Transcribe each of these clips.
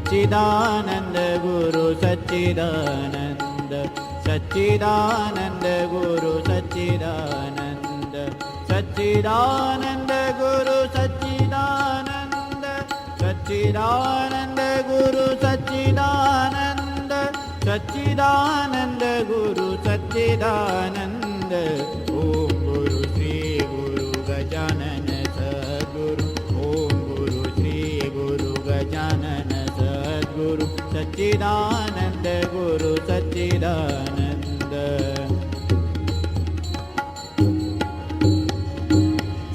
सच्चिदानंद गुरु सच्चिदानंद सच्चिदानंद गुरु सच्चिदानंद सच्चिदानंद गुरु सच्चिदानंद सच्चिदानंद गुरु सच्चिदानंद सच्चिदानंद गुरु सच्चिदानंद ओम गुरु श्री गुरु गजानन सद्गुरु ओम गुरु श्री गुरु गजानन सद्गुरु सच्चिदानंद गुरु सच्चिदानंद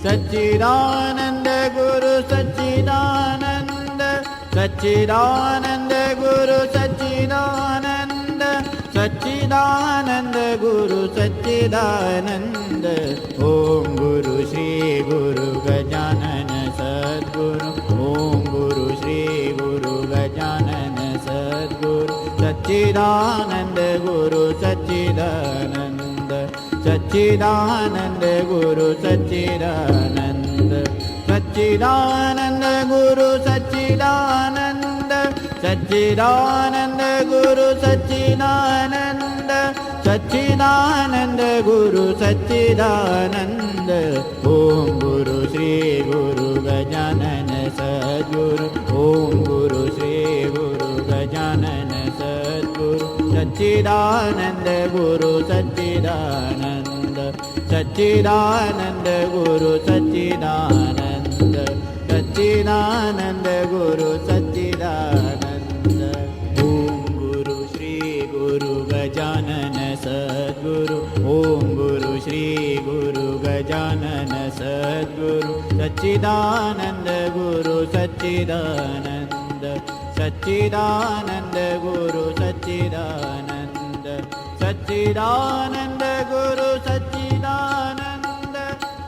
सच्चिदानंद गुरु सच्चिदानंद सच्चिदानंद गुरु सच्चिदानंद सच्चिदानंद गुरु सच्चिदानंद ओम गुरु श्री गुरु गजानन सद्गुरु ओम गुरु श्री गुरु गजानन सद्गुरु सच्चिदानंद गुरु सच्चिदानंद सच्चिदानंद गुरु सच्चिदानंद सच्चिदानंद गुरु सच्चिदानंद सच्चिदानंद गुरु सच्चिदानंद सच्चिदानंद गुरु सच्चिदानंद ओम गुरु श्री गुरु गजानन सद्गुरु ओम गुरु श्री गुरु गजानन सद्गुरु सच्चिदानंद गुरु सच्चिदानंद सच्चिदानंद गुरु सच्चिदानंद सच्चिदानंद गुरु सच्चिदानंद ओम गुरु श्री गुरु गजानन सद्गुरु ओम गुरु श्री गुरु गजानन सद्गुरु सच्चिदानंद गुरु सच्चिदानंद सच्चिदानंद गुरु सच्चिदानंद सच्चिदानंद गुरु सच्चिदानंद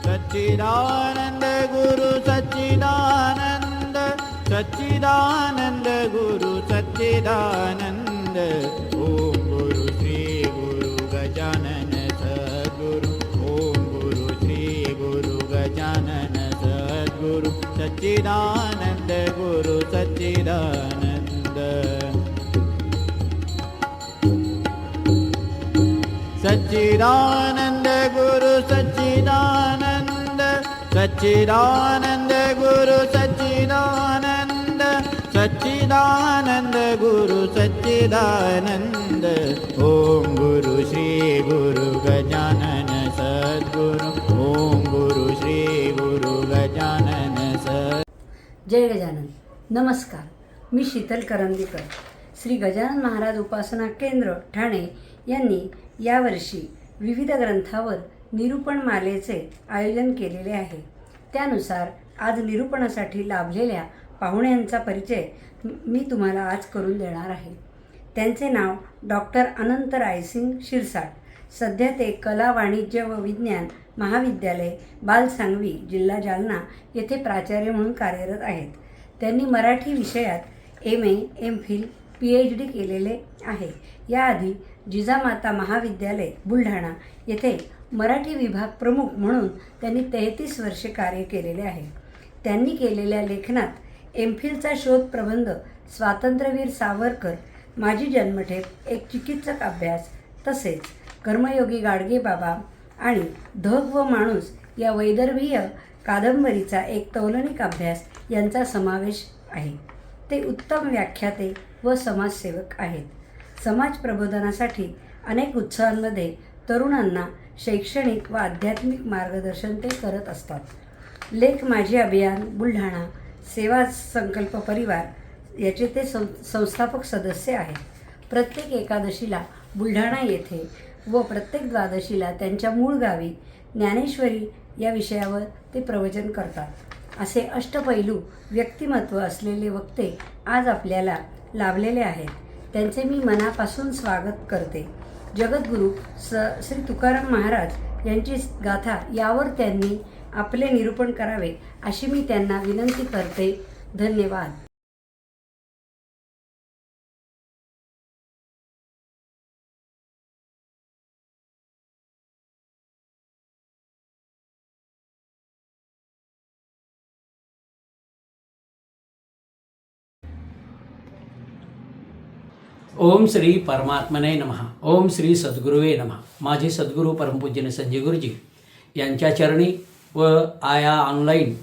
सच्चिदानंद गुरु सच्चिदानंद सच्चिदानंद गुरु सच्चिदानंद ओम गुरु श्री गुरु गजानन सद्गुरु ओम गुरु श्री गुरु गजानन सद्गुरु सच्चिदानंद गुरु सच्चिदानंद सच्चिदानंद गुरु सच्चिदानंद सच्चिदानंद गुरु सच्चिदानंद सच्चिदानंद गुरु सच्चिदानंद ओम गुरु श्री गुरु गजानन सद्गुरु ओम गुरु श्री गुरु गजानन सद्गुरु। जय गजानन। नमस्कार, मी शीतल करंदीकर। श्री गजानन महाराज उपासना केंद्र ठाणे यांनी यावर्षी विविध ग्रंथावर निरूपण मालेचे आयोजन केलेले आहे। त्यानुसार आज निरूपणासाठी लाभलेल्या पाहुण्यांचा परिचय मी तुम्हाला आज करून देणार आहे। त्यांचे नाव डॉक्टर अनंत रायसिंग शिरसाट। सध्या ते कला वाणिज्य व विज्ञान महाविद्यालय बालसांगवी जिल्हा जालना येथे प्राचार्य म्हणून कार्यरत आहेत। त्यांनी मराठी विषयात MA, MPhil, PhD केलेले आहे। याआधी जिजामाता महाविद्यालय बुलढाणा येथे मराठी विभाग प्रमुख म्हणून त्यांनी 33 वर्षे कार्य केलेले आहे। त्यांनी केलेल्या लेखनात MPhilचा शोध प्रबंध, स्वातंत्र्यवीर सावरकर, माझी जन्मठेप, एक चिकित्सक अभ्यास, तसेच कर्मयोगी गाडगे बाबा आणि धग व माणूस या वैदर्भीय कादंबरीचा एक तौलनिक अभ्यास यांचा समावेश आहे। ते उत्तम व्याख्याते व समाजसेवक आहेत। समाज प्रबोधनासाठी अनेक उत्सवांमध्ये तरुणांना शैक्षणिक व आध्यात्मिक मार्गदर्शन ते करत असतात। लेख माझे अभियान बुलढाणा सेवा संकल्प परिवार याचे ते संस्थापक सदस्य आहेत। प्रत्येक एकादशीला बुलढाणा येथे व प्रत्येक द्वादशीला त्यांच्या मूळ गावी ज्ञानेश्वरी या विषयावर ते प्रवचन करतात। असे अष्टपैलू व्यक्तिमत्व असलेले वक्ते आज आपल्याला लाभलेले आहेत। त्यांचे मी मनापासून स्वागत करते। जगद्गुरू श्री तुकाराम महाराज यांची गाथा यावर त्यांनी आपले निरूपण करावे अशी मी त्यांना विनंती करते। धन्यवाद। ओम श्री परमात्मने नमः. ओम श्री सद्गुरुवे नमः. माझे सद्गुरू परमपूज्य संजय गुरुजी यांच्या चरणी व आया ऑनलाईन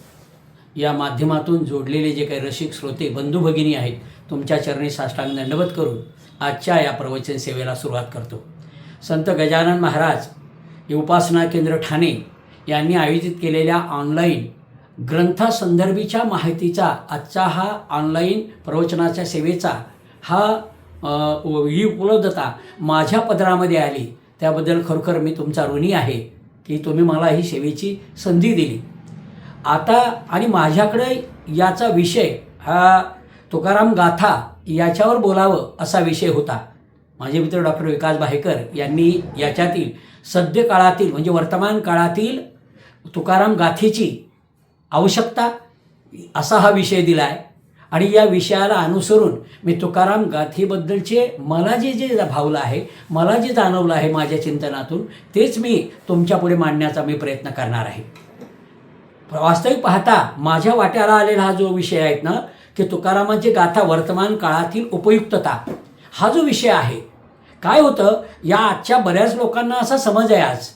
या माध्यमातून जोडलेले जे काही रसिक श्रोते बंधू भगिनी आहेत, तुमच्या चरणी साष्टांग दंडवत करून आजच्या या प्रवचन सेवेला सुरुवात करतो. संत गजानन महाराज हे उपासना केंद्र ठाणे यांनी आयोजित केलेल्या ऑनलाईन ग्रंथासंदर्भीच्या माहितीचा आजचा हा ऑनलाईन प्रवचनाच्या सेवेचा ही उपलब्धता माझ्या पदरामध्ये आली. त्याबद्दल खरोखर मी तुमचा ऋणी आहे की तुम्ही मला ही सेवेची संधी दिली. आता आणि माझ्याकडे याचा विषय हा तुकाराम गाथा याच्यावर बोलावं असा विषय होता. माझे मित्र डॉक्टर विकास भायकर यांनी याच्यातील सद्य काळातील म्हणजे वर्तमान काळातील तुकाराम गाथेची आवश्यकता असा हा विषय दिला आहे. आणि या विषयाला अनुसरून मी तुकाराम गाथेबद्दलचे मला जे भावलं आहे, मला जे जाणवलं आहे माझ्या चिंतनातून, तेच मी तुमच्यापुढे मांडण्याचा मी प्रयत्न करणार आहे. वास्तविक पाहता माझ्या वाट्याला आलेला हा जो विषय आहे ना, की तुकारामांची गाथा वर्तमान काळातील उपयुक्तता हा जो विषय आहे. काय होतं, या आजच्या बऱ्याच लोकांना असा समज आहे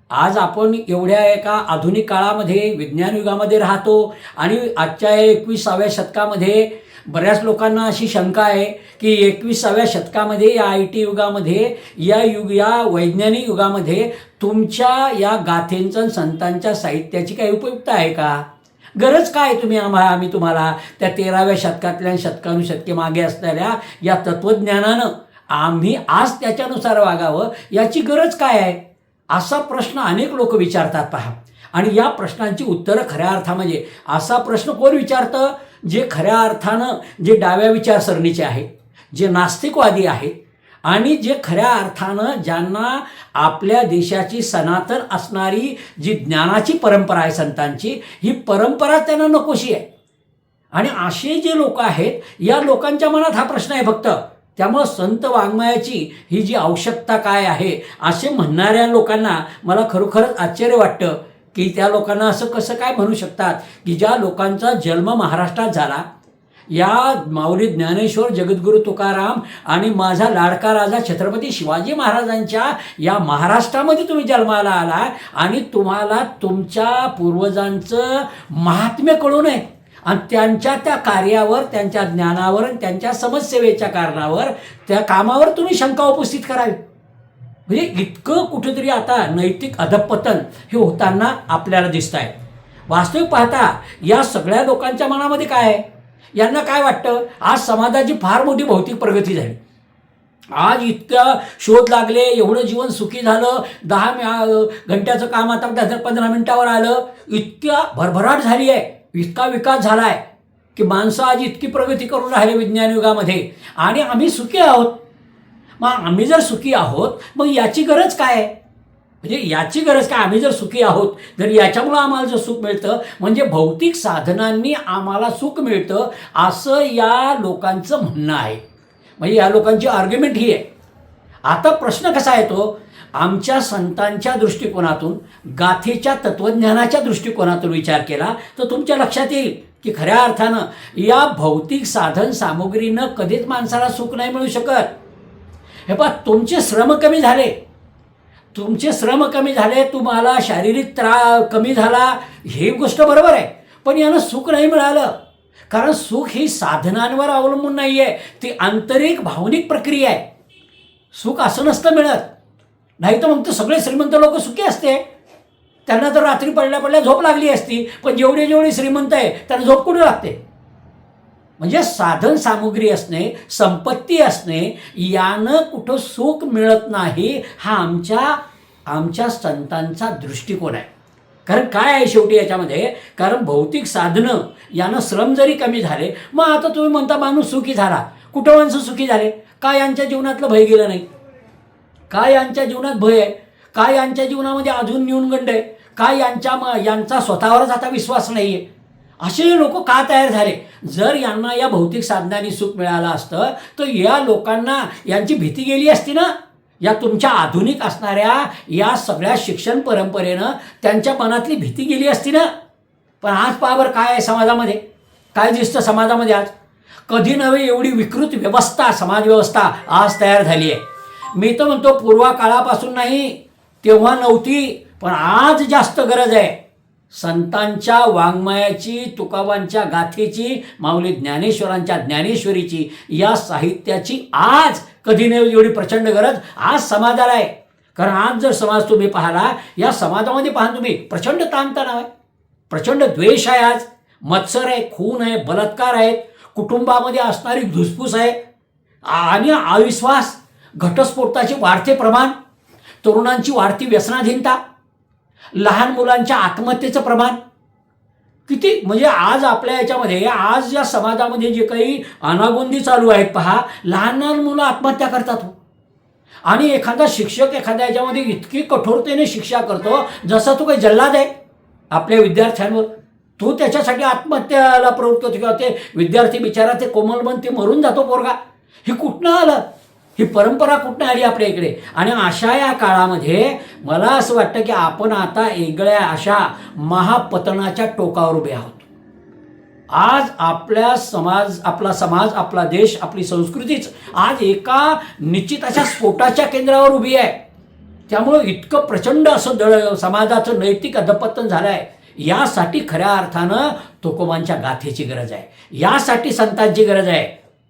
आज आपण एवढ्या एका आधुनिक काळामध्ये विज्ञान युगामध्ये राहतो आणि आजच्या 21व्या शतकामध्ये बऱ्याच लोकांना अशी शंका आहे की 21व्या शतकामध्ये या IT युगामध्ये या वैज्ञानिक युगामध्ये तुमच्या या गाथेंचं संतांच्या साहित्याची काही उपयुक्तता आहे का? गरज काय आम्ही तुम्हाला त्या 13व्या शतकातल्या शतकानुशतके मागे असलेल्या या तत्त्वज्ञानानं आम्ही आज त्याच्यानुसार वागावं याची गरज काय आहे? असा प्रश्न अनेक लोक विचारतात पहा. आणि या प्रश्नांची उत्तरं खऱ्या अर्थामध्ये असा प्रश्न कोण विचारतं? जे खऱ्या अर्थानं जे डाव्या विचारसरणीचे आहेत, जे नास्तिकवादी आहेत आणि जे खऱ्या अर्थानं ज्यांना आपल्या देशाची सनातन असणारी जी ज्ञानाची परंपरा आहे संतांची, ही परंपरा त्यांना नकोशी आहे. आणि असे जे लोक आहेत, या लोकांच्या मनात हा प्रश्न आहे फक्त. त्यामुळं संत वाङ्मयाची ही जी आवश्यकता काय आहे असे म्हणणाऱ्या लोकांना मला खरोखरच आश्चर्य वाटतं की त्या लोकांना असं कसं काय म्हणू शकतात की ज्या लोकांचा जन्म महाराष्ट्रात झाला, या माऊली ज्ञानेश्वर जगद्गुरू तुकाराम आणि माझा लाडका राजा छत्रपती शिवाजी महाराजांच्या या महाराष्ट्रामध्ये तुम्ही जन्माला आला आणि तुम्हाला तुमच्या पूर्वजांचं महात्म्य कळू नये आणि त्यांच्या त्या कार्यावर, त्यांच्या ज्ञानावर आणि त्यांच्या समाजसेवेच्या कारणावर, त्या कामावर तुम्ही शंका उपस्थित करावी. म्हणजे इतकं कुठेतरी आता नैतिक अधपतन हे होताना आपल्याला दिसत आहे. वास्तविक पाहता या सगळ्या लोकांच्या मनामध्ये काय आहे? यांना काय वाटतं? आज समाजाची फार मोठी भौतिक प्रगती झाली, आज इतका शोध लागले, एवढं जीवन सुखी झालं, 10 घंट्याचं काम आता 15 मिनिटावर आलं, इतक्या भरभराट झाली आहे, इतका विकास झाला आहे की माणसं आज इतकी प्रगती करून राहिले विज्ञान युगामध्ये आणि आम्ही सुखी आहोत. मग आम्ही जर सुखी आहोत मग याची गरज काय आहे? म्हणजे याची गरज काय? आम्ही जर सुखी आहोत, जर याच्यामुळं आम्हाला जर सुख मिळतं म्हणजे भौतिक साधनांनी आम्हाला सुख मिळतं असं या लोकांचं म्हणणं आहे. म्हणजे या लोकांची आर्ग्युमेंट ही आहे. आता प्रश्न कसा येतो? आमच्या संतांच्या दृष्टिकोनातून, गाथेच्या तत्त्वज्ञानाच्या दृष्टिकोनातून विचार केला तर तुमच्या लक्षात येईल की खऱ्या अर्थानं या भौतिक साधन सामुग्रीनं कधीच माणसाला सुख नाही मिळू शकत. हे पहा, तुमचे श्रम कमी झाले, तुम्हाला शारीरिक कमी झाला, ही गोष्ट बरोबर आहे, पण यानं सुख नाही मिळालं. कारण सुख ही साधनांवर अवलंबून नाही आहे, ती आंतरिक भावनिक प्रक्रिया आहे. सुख असं नसतं मिळत. नाही तर मग तर सगळे श्रीमंत लोक सुखी असते, त्यांना तर रात्री पडल्या झोप लागली असती. पण जेवढे श्रीमंत आहे त्यांना झोप कुठे लागते? म्हणजे साधन सामुग्री असणे, संपत्ती असणे यानं कुठं सुख मिळत नाही, हा आमच्या संतांचा दृष्टिकोन आहे. कारण काय आहे शेवटी याच्यामध्ये, कारण भौतिक साधनं यानं श्रम जरी कमी झाले, मग आता तुम्ही म्हणता माणूस सुखी झाला. कुठं माणसं सुखी झाले? काय यांच्या जीवनातलं भय गेलं नाही? काय यांच्या जीवनात भय आहे? काय यांच्या जीवनामध्ये अजून न्यूनगंड आहे? काय यांचा स्वतःवरच आता विश्वास नाही आहे? असे लोक का तयार झाले? जर यांना या भौतिक साधनांनी सुख मिळालं असतं तर या लोकांना यांची भीती गेली असती ना. या तुमच्या आधुनिक असणाऱ्या या सगळ्या शिक्षण परंपरेनं त्यांच्या मनातली भीती गेली असती ना. पण आज पहा बरं काय आहे समाजामध्ये, काय दिसतं समाजामध्ये आज? कधी नव्हे एवढी विकृत व्यवस्था, समाजव्यवस्था आज तयार झाली आहे. मी तर म्हणतो पूर्वा काळापासून नाही, तेव्हा नव्हती, पण आज जास्त गरज आहे. संतांच्या वाङ्मयाची, तुकाबांच्या गाथेची, माऊली ज्ञानेश्वरांच्या ज्ञानेश्वरीची, या साहित्याची आज कधी नाही एवढी प्रचंड गरज आज समाजाला आहे. कारण आज जर समाज तुम्ही पाहिला, या समाजामध्ये पाहा तुम्ही, प्रचंड ताणतणाव आहे, प्रचंड द्वेष आहे, आज मत्सर आहे, खून आहे, बलात्कार आहेत, कुटुंबामध्ये असणारी धुसफूस आहे आणि अविश्वास, घटस्फोटाचे वाढते प्रमाण, तरुणांची वाढती व्यसनाधीनता, लहान मुलांच्या आत्महत्येचं प्रमाण किती. म्हणजे आज आपल्या याच्यामध्ये, आज या समाजामध्ये जे काही अनागोंदी चालू आहेत पहा, लहान लहान मुलं आत्महत्या करतात. आणि एखादा शिक्षक एखाद्या याच्यामध्ये इतकी कठोरतेने शिक्षा करतो, जसा तो काही जल्लाद आहे आपल्या विद्यार्थ्यांवर, तो त्याच्यासाठी आत्महत्याला प्रवृत्त होतो किंवा ते विद्यार्थी बिचारा ते कोमल मन ते मरून जातो पोरगा. हे कुठनं आलं, ही परंपरा कुठनं आली आपल्या इकडे. आणि अशा या काळामध्ये मला असं वाटतं की आपण आता वेगळ्या अशा महापतनाच्या टोकावर उभे आहोत. आज आपला समाज, आपला देश, आपली संस्कृतीच आज एका निश्चित अशा स्फोटाच्या केंद्रावर उभी आहे. त्यामुळं इतकं प्रचंड असं समाजाचं नैतिक अधपतन झालं आहे. यासाठी खऱ्या अर्थानं तुकोबांच्या गाथेची गरज आहे, यासाठी संतांची गरज आहे.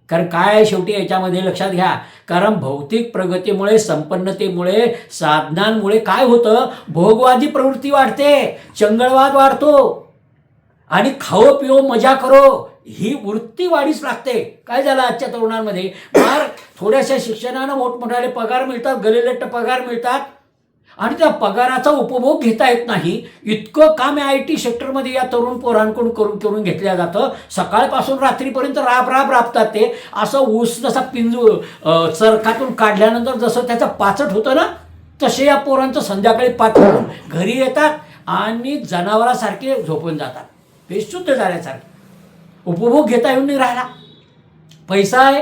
कारण काय आहे शेवटी याच्यामध्ये लक्षात घ्या, कारण भौतिक प्रगतीमुळे, संपन्नतेमुळे, साधनांमुळे काय होतं, भोगवादी प्रवृत्ती वाढते, चंगळवाद वाढतो आणि खाओ पिओ मजा करो ही वृत्ती वाढीच लागते. काय झालं आजच्या तरुणांमध्ये, फार थोड्याशा शिक्षणानं मोठमोठाले पगार मिळतात, गलेलट्ट पगार मिळतात आणि त्या पगाराचा उपभोग घेता येत नाही. इतकं काम IT सेक्टरमध्ये या तरुण पोरांकडून करून घेतलं जातं. सकाळपासून रात्रीपर्यंत राबतात ते. असं ऊस जसा चरखातून काढल्यानंतर जसं त्याचं पाचट होतं ना, तसे या पोरांचं संध्याकाळी 5 घरी येतात आणि जनावरासारखे झोपून जातात, बेशुद्ध झाल्यासारखे. उपभोग घेता येऊन नाही राहिला, पैसा आहे.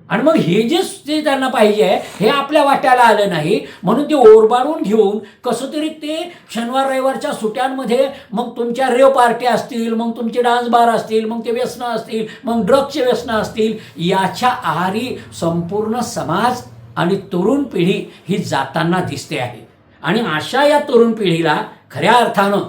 आणि मग हे जे त्यांना पाहिजे हे आपल्या वाट्याला आलं नाही, म्हणून ते ओरबाडून घेऊन कसं तरी ते शनिवार रविवारच्या सुट्यांमध्ये मग तुमच्या रेव पार्टी असतील, मग तुमचे डान्स बार असतील, मग ते व्यसनं असतील, मग ड्रग्सचे व्यसनं असतील, याच्या आहारी संपूर्ण समाज आणि तरुण पिढी ही जाताना दिसते आहे. आणि अशा या तरुण पिढीला खऱ्या अर्थानं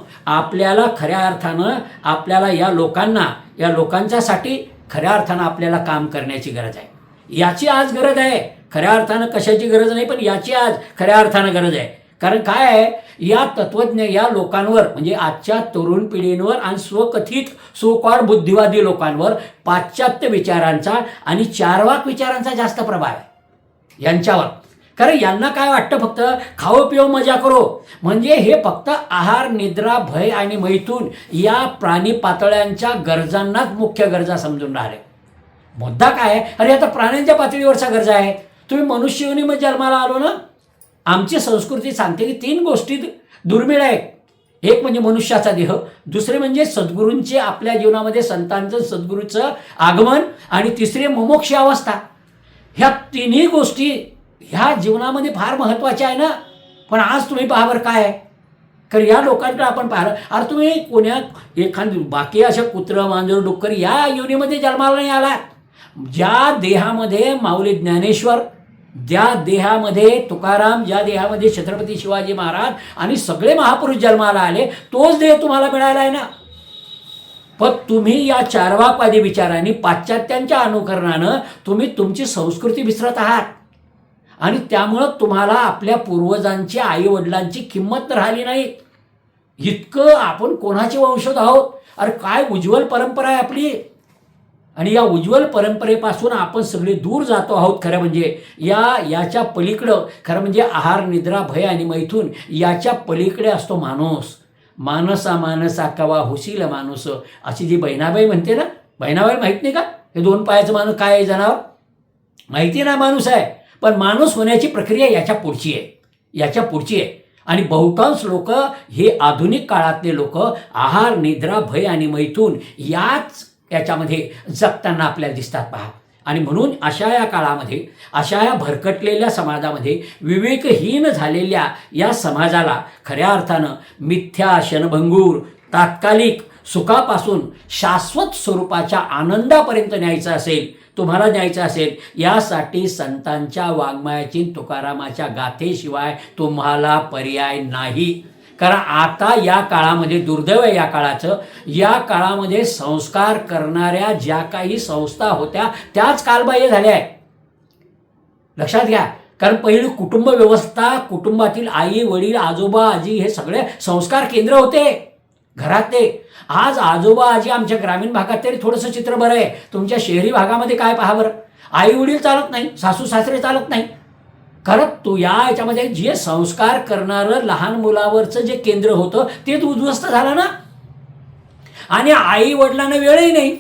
आपल्याला या लोकांच्यासाठी खऱ्या अर्थानं आपल्याला काम करण्याची गरज आहे. याची आज गरज आहे. खऱ्या अर्थानं कशाची गरज नाही, पण याची आज खऱ्या अर्थानं गरज आहे. कारण काय आहे, या तत्वज्ञ या लोकांवर, म्हणजे आजच्या तरुण पिढींवर आणि स्वकथित सोकॉल्ड बुद्धिवादी लोकांवर पाश्चात्य विचारांचा आणि चार्वाक विचारांचा जास्त प्रभाव आहे यांच्यावर. कारण यांना काय वाटतं, फक्त खाओ पिओ मजा करो, म्हणजे हे फक्त आहार, निद्रा, भय आणि मैथून या प्राणी पातळ्यांच्या गरजांनाच मुख्य गरजा समजून राहिले. मुद्दा काय आहे, अरे आता प्राण्यांच्या पातळीवरच्या गरजा आहे. तुम्ही मनुष्य योनीमध्ये जन्माला आलो ना, आमची संस्कृती सांगते की 3 गोष्टी दुर्मिळ आहेत. एक म्हणजे मनुष्याचा देह, दुसरे म्हणजे सद्गुरूंचे आपल्या जीवनामध्ये संतांचं सद्गुरूचं आगमन, आणि तिसरे मुमुक्ष अवस्था. ह्या 3ही गोष्टी ह्या जीवनामध्ये फार महत्त्वाच्या आहे ना. पण आज तुम्ही पहा बरं काय आहे, कारण या लोकांकडे आपण पाहिलं, अरे तुम्ही एखादी बाकी अशा कुत्रं, मांजर, डुक्कर या योनीमध्ये जन्माला नाही आला. ज्या देहामध्ये माऊली ज्ञानेश्वर, ज्या देहामध्ये तुकाराम, ज्या देहामध्ये छत्रपती शिवाजी महाराज आणि सगळे महापुरुष जन्माला आले, तोच देह तुम्हाला मिळाला आहे ना. पण तुम्ही या चार्वाकवादी विचारांनी, पाश्चात्यांच्या अनुकरणानं तुम्ही तुमची संस्कृती विसरत आहात. आणि त्यामुळं तुम्हाला आपल्या पूर्वजांची, आईवडिलांची किंमत राहिली नाही. इतकं आपण कोणाचे वंशज आहोत, अरे काय उज्ज्वल परंपरा आहे आपली. आणि या उज्ज्वल परंपरेपासून आपण सगळे दूर जातो आहोत. खरं म्हणजे याच्या पलीकडं, खरं म्हणजे आहार, निद्रा, भय आणि मैथून याच्या पलीकडे असतो माणूस. मानसा मानसा कवा होशील माणूस, अशी जी बहिणाबाई म्हणते ना. बहिणाबाई माहीत नाही का, हे 2 पायाचं माणूस काय आहे, जनावर माहिती ना, माणूस आहे. पण माणूस होण्याची प्रक्रिया याच्या पुढची आहे. आणि बहुतांश लोक हे आधुनिक काळातले लोक आहार, निद्रा, भय आणि मैथून याच्यामध्ये जगताना आपल्याला दिसतात पहा. आणि म्हणून अशा या काळामध्ये, अशा या भरकटलेल्या समाजामध्ये, विवेकहीन झालेल्या या समाजाला खऱ्या अर्थानं मिथ्या, क्षणभंगूर, तात्कालिक सुखापासून शाश्वत स्वरूपाच्या आनंदापर्यंत न्यायचं असेल, तुम्हाला न्यायचं असेल, यासाठी संतांच्या वाङ्मयाची, तुकारामाच्या गाथेशिवाय तुम्हाला पर्याय नाही. कारण आता या काळामध्ये दुर्दैव आहे या काळाचं, या काळामध्ये संस्कार करणाऱ्या ज्या काही संस्था होत्या त्याच कालबाह्य झाल्या आहे. लक्षात घ्या. कारण पहिली कुटुंब व्यवस्था, कुटुंबातील आई वडील आजोबा आजी हे सगळे संस्कार केंद्र होते घरातले. आज आजोबा आजी आमच्या ग्रामीण भागात तरी थोडंसं चित्र बरं आहे. तुमच्या शहरी भागामध्ये काय पहा बरं, आई वडील चालत नाही, सासू सासरे चालत नाही. कारण तो या याच्यामध्ये जे संस्कार करणारं लहान मुलावरचं जे केंद्र होतं ते उद्ध्वस्त झालं ना. आणि आई वडिलांना वेळही नाही.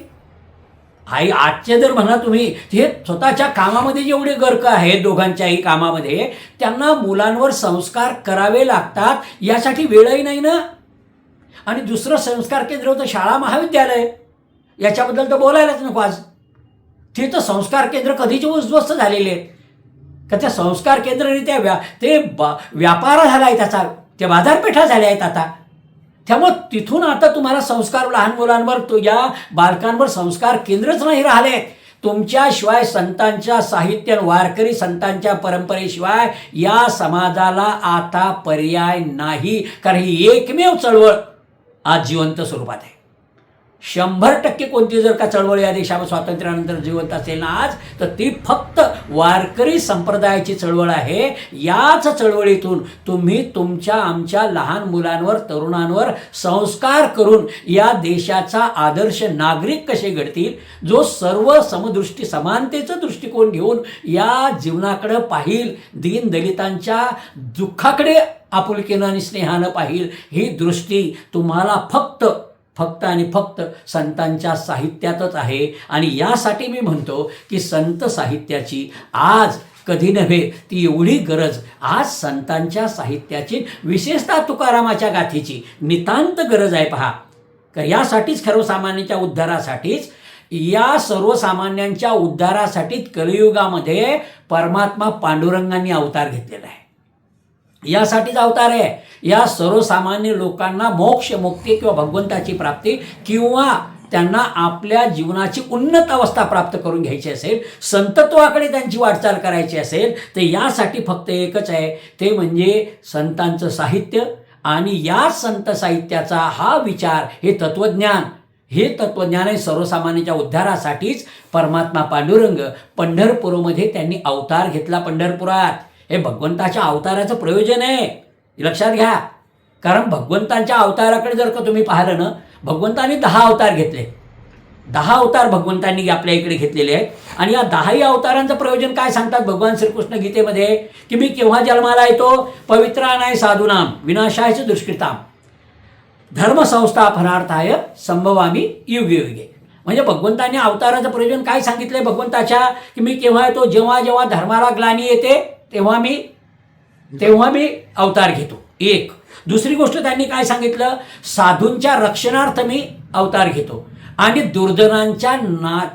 आई आजचे जर म्हणा तुम्ही, हे स्वतःच्या कामामध्ये जेवढे गर्क आहेत दोघांच्याही कामामध्ये, त्यांना मुलांवर संस्कार करावे लागतात, यासाठी वेळही नाही ना. आणि दुसरं संस्कार केंद्र होतं शाळा महाविद्यालय, याच्याबद्दल तर बोलायलाच नको आज. ते तर संस्कार केंद्र कधीचे उद्ध्वस्त झालेले आहेत. का त्या संस्कार केंद्रने व्यापार झाला आहे त्याचा, त्या बाजारपेठा झाल्या आहेत आता. त्यामुळे तिथून आता तुम्हाला संस्कार लहान मुलांवर, तो या बालकांवर संस्कार केंद्रच नाही राहिले. तुमच्याशिवाय संतांच्या साहित्य, वारकरी संतांच्या परंपरेशिवाय या समाजाला आता पर्याय नाही. कारण ही एकमेव चळवळ आज जिवंत स्वरूपात आहे. 100% कोणती जर का चळवळ या देशावर स्वातंत्र्यानंतर जिवंत असेल ना आज, तर ती फक्त वारकरी संप्रदायाची चळवळ आहे. याच चळवळीतून तुम्ही तुमच्या आमच्या लहान मुलांवर, तरुणांवर संस्कार करून या देशाचा आदर्श नागरिक कसे घडतील, जो सर्व समदृष्टी समानतेचं दृष्टिकोन घेऊन या जीवनाकडे पाहिल, दीन दलितांच्या दुःखाकडे आपुलकीनं आणि स्नेहानं पाहिल, ही दृष्टी तुम्हाला फक्त आणि फक्त संतांच्या साहित्यातच आहे. आणि यासाठी मी म्हणतो की संत साहित्याची आज कधी नव्हे ती एवढी गरज आज संतांच्या साहित्याची, विशेषतः तुकारामाच्या गाथेची नितांत गरज आहे. पहा, तर यासाठीच सर्वसामान्यांच्या उद्धारासाठीच, या सर्वसामान्यांच्या उद्धारासाठी कलियुगामध्ये परमात्मा पांडुरंगांनी अवतार घेतलेला आहे. यासाठीच अवतार आहे. या सर्वसामान्य लोकांना मोक्ष, मुक्ती किंवा भगवंताची प्राप्ती किंवा त्यांना आपल्या जीवनाची उन्नत अवस्था प्राप्त करून घ्यायची असेल, संतत्वाकडे त्यांची वाटचाल करायची असेल, तर यासाठी फक्त एकच आहे, ते म्हणजे संतांचं साहित्य. आणि या संत साहित्याचा हा विचार, हे तत्वज्ञान आहे. सर्वसामान्यांच्या उद्धारासाठीच परमात्मा पांडुरंग पंढरपूरमध्ये त्यांनी अवतार घेतला. पंढरपुरात हे भगवंताच्या अवताराचं प्रयोजन आहे, लक्षात घ्या. कारण भगवंतांच्या अवताराकडे जर का तुम्ही पाहिलं ना, भगवंतांनी 10 अवतार घेतले. 10 अवतार भगवंतांनी आपल्या इकडे घेतलेले आहेत. आणि या 10ही अवतारांचं प्रयोजन काय सांगतात भगवान श्रीकृष्ण गीतेमध्ये, की मी केव्हा जन्माला येतो, पवित्रानाय साधूनाम विनाशायच दुष्कृताम धर्मसंस्थापनार्थाय संभवामी युगे युगे. म्हणजे भगवंतांनी अवताराचं प्रयोजन काय सांगितलंय भगवंताच्या, की मी केव्हा येतो, जेव्हा जेव्हा धर्माला ग्लानी येते तेव्हा मी अवतार घेतो. एक. दुसरी गोष्ट त्यांनी काय सांगितलं, साधूंच्या रक्षणार्थ मी अवतार घेतो. आणि दुर्जनांच्या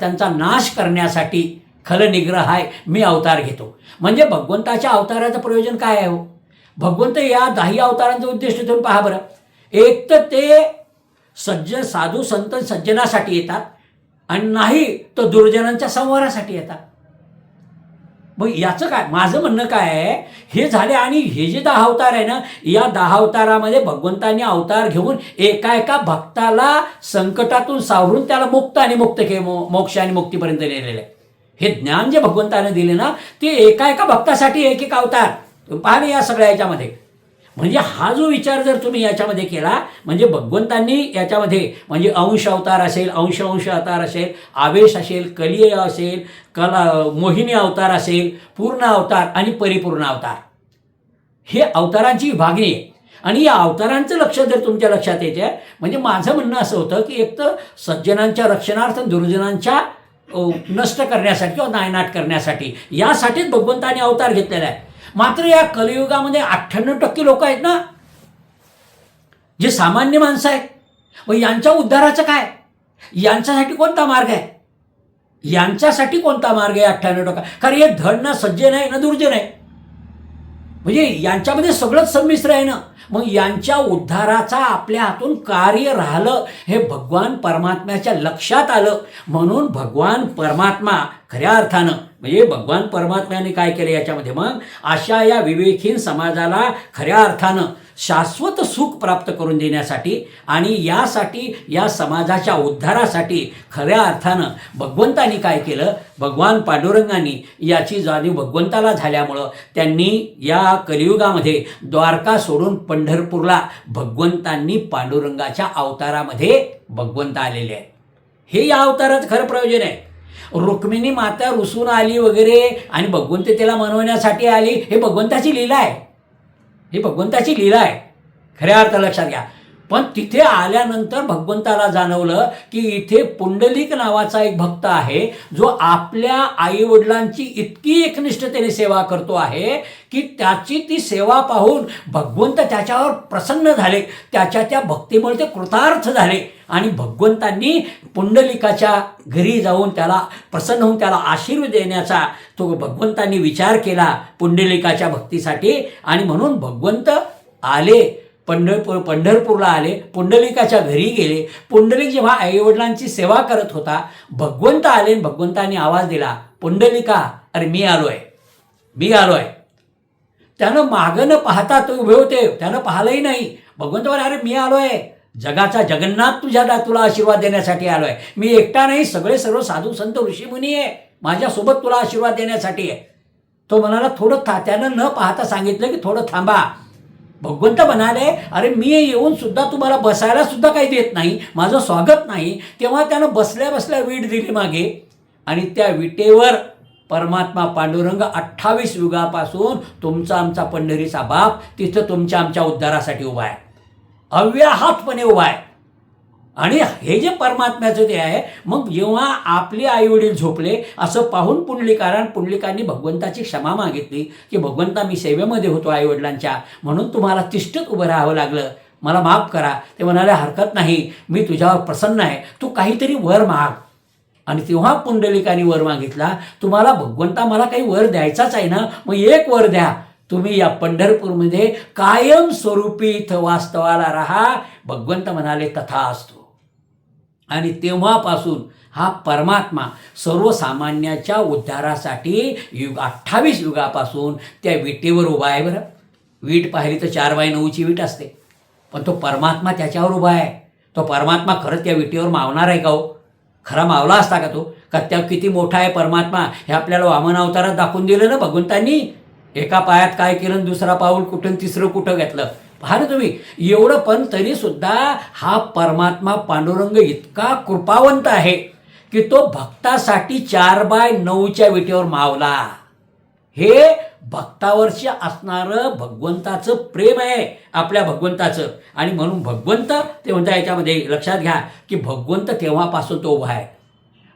त्यांचा नाश करण्यासाठी, खलनिग्रहाय मी अवतार घेतो. म्हणजे भगवंताच्या अवताराचं प्रयोजन काय आहे हो. भगवंत या 10 अवतारांचं उद्दिष्ट तुम्ही पहा बरं. एक तर ते साधू संत सज्जनासाठी येतात, आणि नाही तर दुर्जनांच्या संहारासाठी येतात. मग याचं काय, माझं म्हणणं काय आहे, हे झाले. आणि हे जे 10 अवतार आहे ना, या 10 अवतारामध्ये भगवंतांनी अवतार घेऊन एका भक्ताला संकटातून सावरून त्याला मुक्त आणि मोक्ष आणि मुक्तीपर्यंत नेलेलं आहे. हे ज्ञान जे भगवंताने दिले ना, ते एका भक्तासाठी एक अवतार. पहा ना या सगळ्या याच्यामध्ये. म्हणजे हा जो विचार जर तुम्ही याच्यामध्ये केला, म्हणजे भगवंतांनी याच्यामध्ये म्हणजे अंश अवतार असेल, अंश अवतार असेल, आवेश असेल, कलिय असेल, मोहिनी अवतार असेल, पूर्ण अवतार आणि परिपूर्ण अवतार, हे अवतारांची विभागणी आहे. आणि या अवतारांचं लक्ष जर तुमच्या लक्षात येते, म्हणजे माझं म्हणणं असं होतं की एक तर सज्जनांच्या रक्षणार्थ, दुर्जनांच्या नष्ट करण्यासाठी किंवा नायनाट करण्यासाठी, यासाठीच भगवंतांनी अवतार घेतलेला आहे. मात्र या कलियुगामध्ये 98% लोक आहेत ना, जे सामान्य माणसं आहेत. मग यांच्या उद्धाराचं काय, यांच्यासाठी कोणता मार्ग आहे, यांच्यासाठी कोणता मार्ग आहे 98%? कारण हे धड ना सज्जन आहे ना दुर्जन आहे. म्हणजे यांच्यामध्ये सगळंच संमिश्र आहे ना. मग यांच्या उद्धाराचा आपल्या हातून कार्य राहिलं हे भगवान परमात्म्याच्या लक्षात आलं. म्हणून भगवान परमात्मा खऱ्या अर्थानं म्हणजे भगवान परमात्म्याने काय केलं याच्यामध्ये, मग अशा या विवेकहीन समाजाला खऱ्या अर्थानं शाश्वत सुख प्राप्त करून देण्यासाठी आणि यासाठी या समाजाच्या उद्धारासाठी खऱ्या अर्थानं भगवंतानी काय केलं, भगवान पांडुरंगांनी याची जाणीव भगवंताला झाल्यामुळं त्यांनी या कलियुगामध्ये द्वारका सोडून पंढरपूरला भगवंतांनी पांडुरंगाच्या अवतारामध्ये भगवंत आलेले आहेत. हे या अवताराचं खरं प्रयोजन आहे. रुक्मिणी माता रुसून आली वगैरे आणि भगवंत त्याला मनवण्यासाठी आली, हे भगवंताची लीला आहे. ही भगवंताची लीला आहे खऱ्या अर्थ लक्षात घ्या. पण तिथे आल्यानंतर भगवंताला जाणवलं की इथे पुंडलिक नावाचा एक भक्त आहे जो आपल्या आईवडिलांची इतकी एकनिष्ठतेने सेवा करतो आहे की त्याची ती सेवा पाहून भगवंत त्याच्यावर प्रसन्न झाले. त्याच्या त्या भक्तीमुळे ते कृतार्थ झाले आणि भगवंतांनी पुंडलिकाच्या घरी जाऊन त्याला प्रसन्न होऊन त्याला आशीर्वाद देण्याचा तो भगवंतांनी विचार केला पुंडलिकाच्या भक्तीसाठी. आणि म्हणून भगवंत आले पंढरपूरला आले, पुंडलिकाच्या घरी गेले. पुंडलिक जेव्हा आईवडिलांची सेवा करत होता भगवंत आले. भगवंतांनी आवाज दिला, पुंडलिका अरे मी आलोय, मी आलोय. त्यानं मागं न पाहता तो उभे होते, त्यानं पाहिलंही नाही. भगवंत म्हणाले अरे मी आलोय, जगाचा जगन्नाथ तुला आशीर्वाद देण्यासाठी आलोय. मी एकटा नाही, सर्व साधू संत ऋषीमुनी आहे माझ्यासोबत तुला आशीर्वाद देण्यासाठी आहे. तो म्हणाला थोडं त्यानं न पाहता सांगितलं की थोडं थांबा. भगवंत म्हणाले अरे मी येऊन सुद्धा तुम्हाला बसायला सुद्धा काही देत नाही, माझं स्वागत नाही. तेव्हा त्यानं बसल्या बसल्या वीट दिली मागे आणि त्या विटेवर परमात्मा पांडुरंग 28 युगापासून तुमचा आमचा पंढरीचा बाप तिथं तुमच्या आमच्या उद्धारासाठी उभा आहे, अव्याहतपणे उभा आहे. आणि हे जे परमात्म्याचं ते आहे. मग जेव्हा आपले आईवडील झोपले असं पाहून पुंडलिकांनी भगवंताची क्षमा मागितली की भगवंता मी सेवेमध्ये होतो आईवडिलांच्या, म्हणून तुम्हाला तिष्ठत उभं राहावं लागलं, मला माफ करा. ते म्हणाले हरकत नाही, मी तुझ्यावर प्रसन्न आहे, तू काहीतरी वर माग. आणि तेव्हा पुंडलिकाने वर मागितला, तुम्हाला भगवंता मला काही वर द्यायचाच आहे ना, मग एक वर द्या, तुम्ही या पंढरपूरमध्ये कायम स्वरूपी इथं वास्तवाला राहा. भगवंत म्हणाले तथास्तु. आणि तेव्हापासून हा परमात्मा सर्वसामान्याच्या उद्धारासाठी 28 युगापासून त्या विटेवर उभा आहे. बरं, वीट पाहिली तर 4x9ची वीट असते, पण तो परमात्मा त्याच्यावर उभा आहे. तो परमात्मा खरंच त्या विटेवर मावणार आहे का हो? खरा मावला असता का तो? का त्या किती मोठा आहे परमात्मा हे आपल्याला वामन अवतारात दाखवून दिलं ना भगवंतांनी. एका पायात काय केलं, दुसरा पाऊल कुठं, तिसरं कुठं घेतलं, पहा ना तुम्ही एवढं. पण तरी सुद्धा हा परमात्मा पांडुरंग इतका कृपावंत आहे की तो भक्तासाठी 4x9च्या विटेवर मावला. हे भक्तावरचे असणारं भगवंताचं प्रेम आहे, आपल्या भगवंताचं. आणि म्हणून भगवंत ते म्हणता याच्यामध्ये लक्षात घ्या की भगवंत तेव्हापासून तो उभा आहे.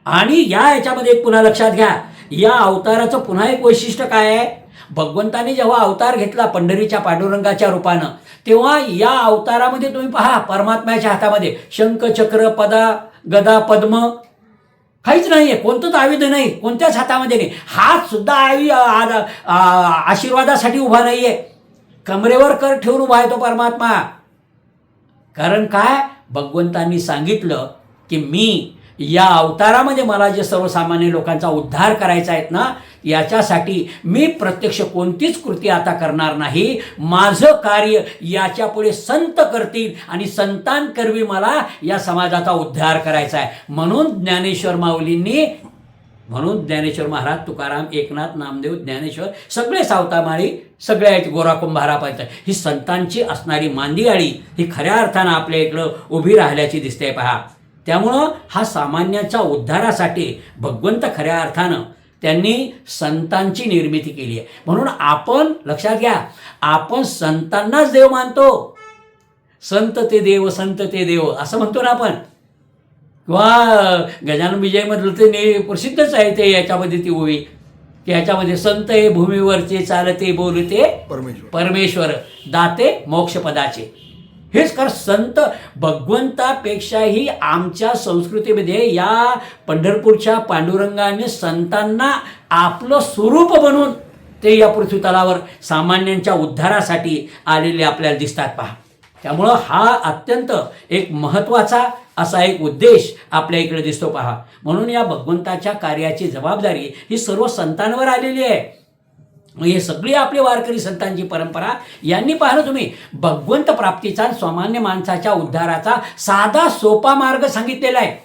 आणि याच्यामध्ये एक पुन्हा लक्षात घ्या, या अवताराचं पुन्हा एक वैशिष्ट्य काय आहे. भगवंताने जेव्हा अवतार घेतला पंढरीच्या पांडुरंगाच्या रूपानं, तेव्हा या अवतारामध्ये तुम्ही पहा परमात्म्याच्या हातामध्ये शंख चक्र गदा पद्म काहीच नाहीये, कोणतंच आयुध नाही, कोणत्याच हातामध्ये नाही. हात सुद्धा आशीर्वादासाठी उभा नाहीये, कमरेवर कर ठेवून उभा आहे तो परमात्मा. कारण काय, भगवंतांनी सांगितलं की मी या अवतारामध्ये मला जे सर्वसामान्य लोकांचा उद्धार करायचा आहे ना, याच्यासाठी मी प्रत्यक्ष कोणतीच कृती आता करणार नाही. माझं कार्य याच्या पुढे संत करतील आणि संतांकरवी मला या समाजाचा उद्धार करायचा आहे. म्हणून ज्ञानेश्वर माऊलींनी, म्हणून ज्ञानेश्वर महाराज, तुकाराम, एकनाथ, नामदेव, ज्ञानेश्वर सगळे सावतामाळी सगळ्या गोरा कुंभारापर्यंत ही संतांची असणारी मांदियाळी ही खऱ्या अर्थानं आपल्या इकडं उभी राहिल्याची दिसते पहा. त्यामुळं हा सामान्याच्या उद्धारासाठी भगवंत खऱ्या अर्थानं त्यांनी संतांची निर्मिती केली आहे. म्हणून आपण लक्षात घ्या, आपण संतांनाच देव मानतो. संत ते देव, संत ते देव असं म्हणतो ना आपण. किंवा गजानन विजयमधलं ते प्रसिद्धच आहे ते याच्यामध्ये ती ओवी की ह्याच्यामध्ये संत हे भूमीवरचे चालते बोलते परमेश्वर दाते मोक्षपदाचे. हेच कर संत भगवंतापेक्षाही आमच्या संस्कृतीमध्ये या पंढरपूरच्या पांडुरंगाने संतांना आपलं स्वरूप बनवून ते या पृथ्वीतलावर सामान्यांच्या उद्धारासाठी आलेले आपल्याला दिसतात पहा. त्यामुळं हा अत्यंत एक महत्त्वाचा असा एक उद्देश आपल्या इकडे दिसतो पहा. म्हणून या भगवंताच्या कार्याची जबाबदारी ही सर्व संतांवर आलेली आहे. मग हे सगळी आपली वारकरी संतांची परंपरा यांनी पाहिलं तुम्ही भगवंत प्राप्तीचा सामान्य माणसाच्या उद्धाराचा साधा सोपा मार्ग सांगितलेला आहे.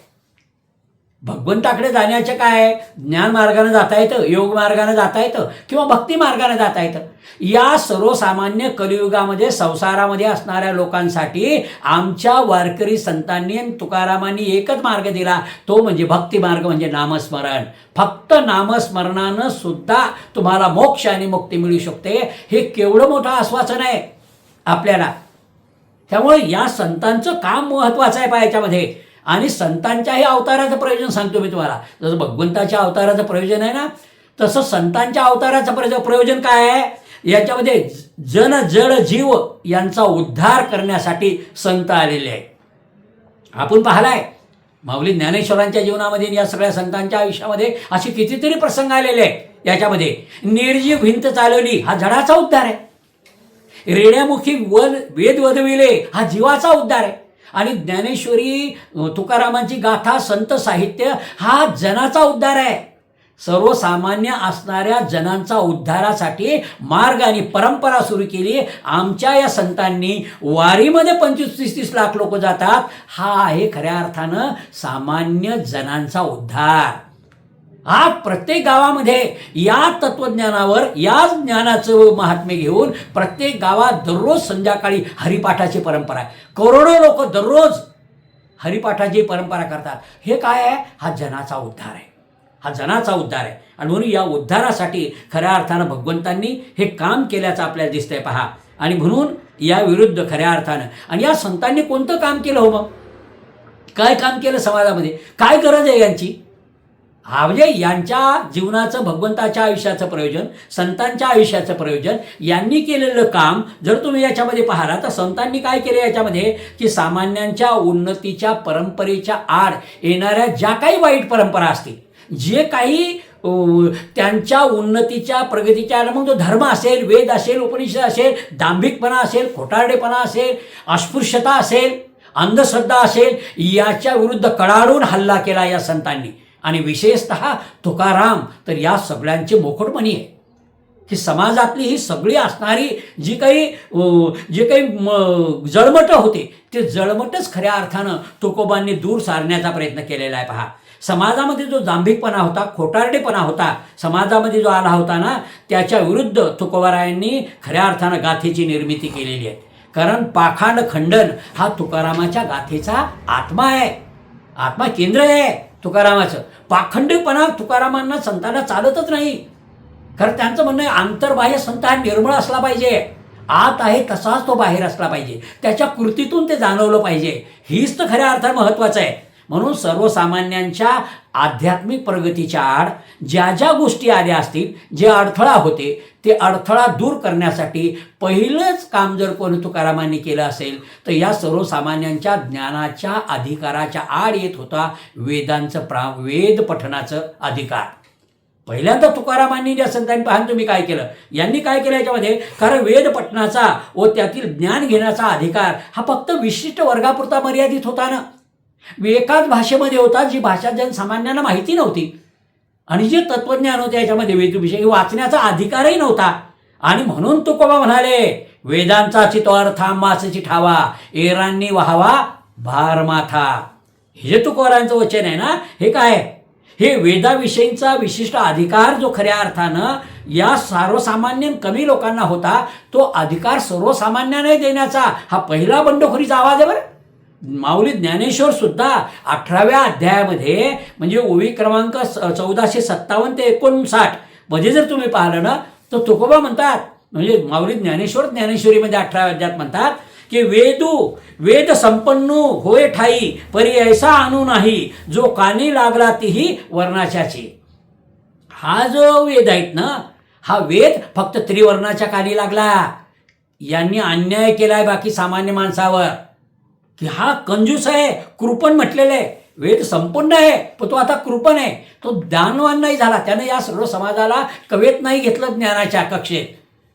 भगवंताकडे जाण्याचे काय, ज्ञान मार्गाने जाता येतं, योग मार्गाने जाता येतं किंवा भक्ती मार्गाने जाता येतं. या सर्वसामान्य कलियुगामध्ये संसारामध्ये असणाऱ्या लोकांसाठी आमच्या वारकरी संतांनी आणि तुकारामांनी एकच मार्ग दिला, तो म्हणजे भक्ती मार्ग, म्हणजे नामस्मरण. फक्त नामस्मरणानं सुद्धा तुम्हाला मोक्ष आणि मुक्ती मिळू शकते. हे केवढं मोठं आश्वासन आहे आपल्याला. त्यामुळे या संतांचं काम महत्त्वाचं आहे पायाच्यामध्ये. आणि संतांच्याही अवताराचं प्रयोजन सांगतो मी तुम्हाला. जसं भगवंताच्या अवताराचं प्रयोजन आहे ना, तसं संतांच्या अवताराचं प्रयोजन काय आहे, याच्यामध्ये जन जड जीव यांचा उद्धार करण्यासाठी संत आलेले आहे. आपण पाहिलाय माऊली ज्ञानेश्वरांच्या जीवनामध्ये, या सगळ्या संतांच्या आयुष्यामध्ये असे कितीतरी प्रसंग आलेले आहेत. याच्यामध्ये निर्जीव भिंत चालवली, हा जडाचा उद्धार आहे. रेड्यामुखी वेद वदविले, हा जीवाचा उद्धार आहे. आणि ज्ञानेश्वरी तुकारामांची गाथा, संत साहित्य, हा जनाचा उद्धार आहे. सर्वसामान्य असणाऱ्या जनांचा उद्धारासाठी मार्ग आणि परंपरा सुरू केली आमच्या या संतांनी. वारीमध्ये 25-30 लाख लोक जातात. हा आहे खऱ्या अर्थानं सामान्य जनांचा उद्धार. आज प्रत्येक गावामध्ये या तत्वज्ञानावर, या ज्ञानाचं महात्म्य घेऊन प्रत्येक गावात दररोज संध्याकाळी हरिपाठाची परंपरा आहे. करोडो लोक दररोज हरिपाठाची परंपरा करतात. हे काय आहे, हा जनाचा उद्धार आहे. हा जनाचा उद्धार आहे. आणि म्हणून या उद्धारासाठी खऱ्या अर्थानं भगवंतांनी हे काम केल्याचं आपल्याला दिसतंय पहा. आणि म्हणून या विरुद्ध खऱ्या अर्थानं, आणि या संतांनी कोणतं काम केलं हो, मग काय काम केलं समाजामध्ये, काय गरज आहे यांची, हा म्हणजे यांच्या जीवनाचं, भगवंताच्या आयुष्याचं प्रयोजन, संतांच्या आयुष्याचं प्रयोजन, यांनी केलेलं काम जर तुम्ही याच्यामध्ये पाहिला तर संतांनी काय केलं याच्यामध्ये, की सामान्यांच्या उन्नतीच्या परंपरेच्या आड येणाऱ्या ज्या काही वाईट परंपरा असतील, जे काही त्यांच्या उन्नतीच्या प्रगतीच्या आड, मग तो धर्म असेल, वेद असेल, उपनिषद असेल, दांभिकपणा असेल, खोटारडेपणा असेल, अस्पृश्यता असेल, अंधश्रद्धा असेल, याच्या विरुद्ध कडाडून हल्ला केला या संतांनी. आणि विशेषतः तुकाराम तर या सगळ्यांचे मोखटमणी आहे, की समाजातली ही सगळी असणारी जी काही जळमटं होते, ते जळमटच खऱ्या अर्थानं तुकोबांनी दूर सारण्याचा प्रयत्न केलेला आहे पहा. समाजामध्ये जो दांभिकपणा होता, खोटारडेपणा होता, समाजामध्ये जो आला होता ना, त्याच्या विरुद्ध तुकोबारायांनी खऱ्या अर्थानं गाथेची निर्मिती केलेली आहे. कारण पाखांड खंडन हा तुकारामाच्या गाथेचा आत्मा आहे, आत्मा केंद्र आहे तुकारामाचं. पाखंडीपणा तुकारामांना, संतांना चालतच नाही. कारण त्यांचं म्हणणं आहे, आंतरबाह्य संत हा निर्मळ असला पाहिजे, आत आहे तसाच तो बाहेर असला पाहिजे, त्याच्या कृतीतून ते जाणवलं पाहिजे. हीच तर खऱ्या अर्थानं महत्त्वाचं आहे. म्हणून सर्वसामान्यांच्या आध्यात्मिक प्रगतीच्या आड ज्या ज्या गोष्टी आल्या असतील, जे अडथळा होते, ते अडथळा दूर करण्यासाठी पहिलंच काम जर कोणी तुकारामांनी केलं असेल तर या सर्वसामान्यांच्या ज्ञानाच्या अधिकाराच्या आड येत होता वेदांचं वेद पठणाचं अधिकार. पहिल्यांदा तुकारामांनी या संतांनी पाहून तुम्ही काय केलं, यांनी काय केलं याच्यामध्ये, कारण वेद पठणाचा व त्यातील ज्ञान घेण्याचा अधिकार हा फक्त विशिष्ट वर्गापुरता मर्यादित होता ना. एकाच भाषेमध्ये होता, जी भाषा जनसामान्यांना माहिती नव्हती. आणि जे तत्वज्ञान होते याच्यामध्ये वेदविषयी वाचण्याचा अधिकारही नव्हता. आणि म्हणून तुकोबा म्हणाले, वेदांचा चितो अर्थांबाची ठावा, एरांनी व्हावा भार माथा. हे जे तुकोबारांचं वचन आहे ना, हे काय, हे वेदाविषयींचा विशिष्ट अधिकार जो खऱ्या अर्थानं या सर्वसामान्य कमी लोकांना होता, तो अधिकार सर्वसामान्यांना देण्याचा हा पहिला बंडखोरीचा आवाज आहे बरं. माऊली ज्ञानेश्वर सुद्धा 18व्या अध्यायामध्ये, म्हणजे ओवी क्रमांक 1457 ते 59 मध्ये जर तुम्ही पाहिलं ना, तर तुकोबा म्हणतात, म्हणजे माऊली ज्ञानेश्वर ज्ञानेश्वरीमध्ये 18व्या अध्यायात म्हणतात की वेद संपन्नू होय ठाई, परी ऐसा आणू नाही, जो कानी लागला तीही वर्णाच्याची. हा जो वेद आहेत ना, हा वेद फक्त त्रिवर्णाच्या कानी लागला. यांनी अन्याय केलाय बाकी सामान्य माणसावर, की हा कंजूस आहे, कृपण म्हटलेलं आहे. वेद संपन्न आहे, पण तो आता कृपण आहे, तो ज्ञानवान नाही झाला, त्यानं या सर्व समाजाला कवेत नाही घेतलं ज्ञानाच्या कक्षेत.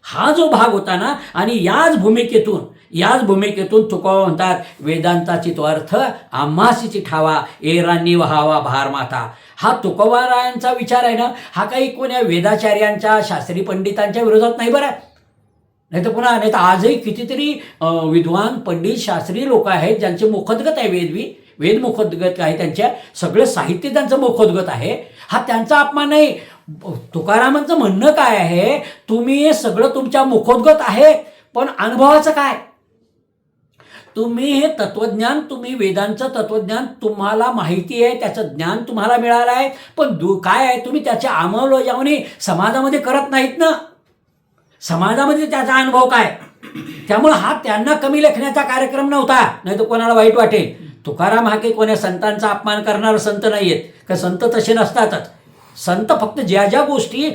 हा जो भाग होता ना, आणि याच भूमिकेतून तुकोबा म्हणतात, वेदांताची तो अर्थ आम्हासीची ठावा, एरांनी वहावा भार माथा. हा तुकोबारायांचा विचार आहे ना, हा काही कोण्या वेदाचार्यांच्या शास्त्री पंडितांच्या विरोधात नाही बरं. नाही तर पुन्हा नाही तर आजही कितीतरी विद्वान पंडित शास्त्रीय लोक आहेत ज्यांचे मुखोद्गत आहे, वेद मुखोद्गत आहे, त्यांच्या सगळं साहित्य त्यांचं मुखोद्गत आहे. हा त्यांचा अपमान नाही. तुकारामांचं म्हणणं काय आहे, तुम्ही हे सगळं तुमच्या मुखोद्गत आहे, पण अनुभवाचं काय? तुम्ही हे तत्वज्ञान, तुम्ही वेदांचं तत्वज्ञान तुम्हाला माहिती आहे, त्याचं ज्ञान तुम्हाला मिळालं आहे, पण काय आहे, तुम्ही त्याच्या अंमलबजावणी समाजामध्ये करत नाहीत ना. समाजामध्ये त्याचा अनुभव काय? त्यामुळे हा त्यांना कमी लेखण्याचा कार्यक्रम नव्हता, नाही तर कोणाला वाईट वाटेल. तुकाराम हा काही कोण्या संतांचा अपमान करणारा संत नाही आहेत, का संत तसे नसतातच. संत फक्त ज्या ज्या गोष्टी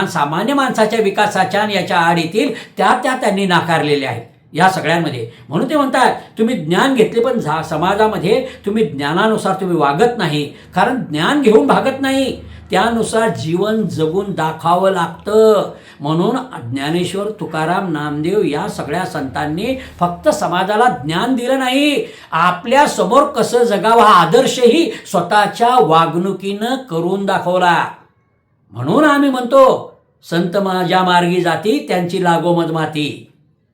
सामान्य माणसाच्या विकासाच्या आणि याच्या आड येतील त्या त्यांनी नाकारलेल्या आहेत या सगळ्यांमध्ये. म्हणून ते म्हणतात, तुम्ही ज्ञान घेतले पण समाजामध्ये तुम्ही ज्ञानानुसार तुम्ही वागत नाही, कारण ज्ञान घेऊन भागत नाही, त्यानुसार जीवन जगून दाखवावं लागतं. म्हणून ज्ञानेश्वर, तुकाराम, नामदेव या सगळ्या संतांनी फक्त समाजाला ज्ञान दिलं नाही, आपल्या समोर कसं जगावं हा आदर्शही स्वतःच्या वागणुकीनं करून दाखवला. म्हणून आम्ही म्हणतो, संत माझ्या मार्गी जाती त्यांची लागोमद माती.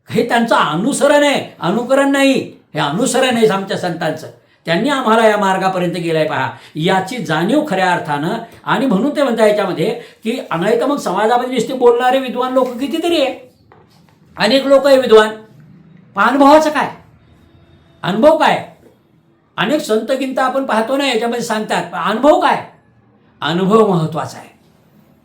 हे त्यांचं अनुसरण आहे, अनुकरण नाही. हे अनुसरण आहे आमच्या संतांचं. त्यांनी आम्हाला या मार्गापर्यंत गेलाय पहा, याची जाणीव खऱ्या अर्थानं. आणि म्हणून ते म्हणतात याच्यामध्ये की नाही तर मग समाजामध्ये नुसते बोलणारे विद्वान लोक कितीतरी आहे, अनेक लोक आहे विद्वान, पण अनुभवाचं काय? अनुभव काय? अनेक संत गिंत आपण पाहतो ना याच्यामध्ये सांगतात, पण अनुभव काय? अनुभव महत्वाचा आहे.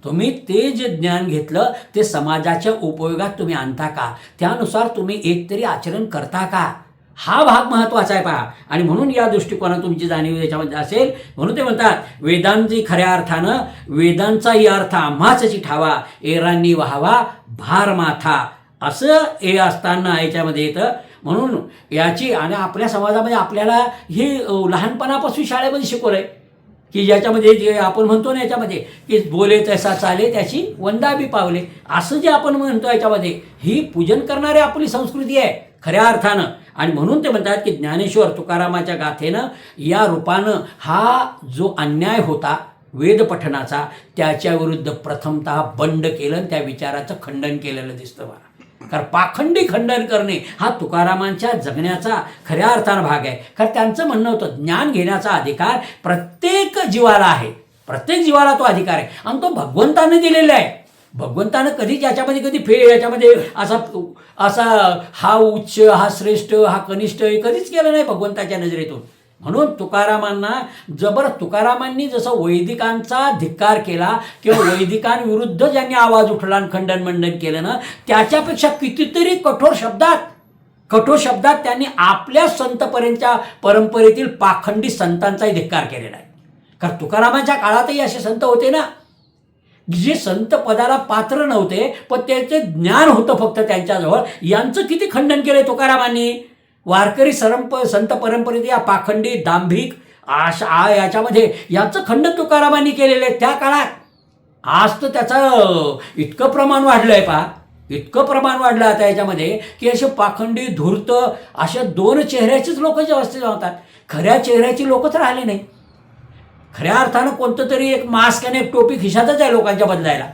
तुम्ही ते जे ज्ञान घेतलं ते समाजाच्या उपयोगात तुम्ही आणता का, त्यानुसार तुम्ही एकतरी आचरण करता का, हा भाग महत्वाचा आहे पहा. आणि म्हणून या दृष्टिकोनात तुमची जाणीव याच्यामध्ये असेल. म्हणून ते म्हणतात, वेदांची खऱ्या अर्थानं वेदांचाही अर्थ आम्हाची ठावा, एरांनी वहावा भार माथा, असं हे असताना याच्यामध्ये येतं. म्हणून याची आणि आपल्या समाजामध्ये आपल्याला ही लहानपणापासून शाळेमध्ये शिकवलं आहे की ज्याच्यामध्ये जे आपण म्हणतो ना याच्यामध्ये की बोले तैसा चाले त्याची वंदाबी पावले, असं जे आपण म्हणतो याच्यामध्ये ही पूजन करणारी आपली संस्कृती आहे खऱ्या अर्थानं. आणि म्हणून ते म्हणतात की ज्ञानेश्वर तुकारामाच्या गाथेनं या रूपानं हा जो अन्याय होता वेद पठणाचा त्याच्याविरुद्ध प्रथमतः बंड केलं, त्या विचाराचं खंडन केलेलं दिसतं मला. कारण पाखंडी खंडन करणे हा तुकारामांच्या जगण्याचा खऱ्या अर्थानं भाग आहे. कारण त्यांचं म्हणणं होतं ज्ञान घेण्याचा अधिकार प्रत्येक जीवाला आहे, प्रत्येक जीवाला तो अधिकार आहे आणि तो भगवंताने दिलेला आहे. भगवंतानं कधीच याच्यामध्ये याच्यामध्ये असा हा उच्च हा श्रेष्ठ हा कनिष्ठ हे कधीच केलं नाही भगवंताच्या नजरेतून. म्हणून तुकारामांनी जसं वैदिकांचा धिक्कार केला किंवा वैदिकांविरुद्ध ज्यांनी आवाज उठला आणि खंडन मंडन केलं ना, त्याच्यापेक्षा कितीतरी कठोर शब्दात त्यांनी आपल्या संतपर्यंतच्या परंपरेतील पाखंडी संतांचाही धिक्कार केलेला आहे. कारण तुकारामांच्या काळातही असे संत होते ना जे संत पदाला पात्र नव्हते, पण त्याचे ज्ञान होतं फक्त त्यांच्याजवळ. यांचं किती खंडन केलंय तुकारामांनी. वारकरी संत परंपरेत या पाखंडी दांभिक याच्यामध्ये याचं खंडन तुकारामांनी केलेलं आहे त्या काळात. आज तर त्याचं इतकं प्रमाण वाढलं आहे पहा, इतकं प्रमाण वाढलं आता याच्यामध्ये की असे पाखंडी धूर्त अशा दोन चेहऱ्याचेच लोक जे असते जातात, खऱ्या चेहऱ्याची लोकच राहिले नाही. खऱ्या अर्थानं कोणतं तरी एक मास्क आणि एक टोपी खिशातच आहे लोकांच्या बदलायला.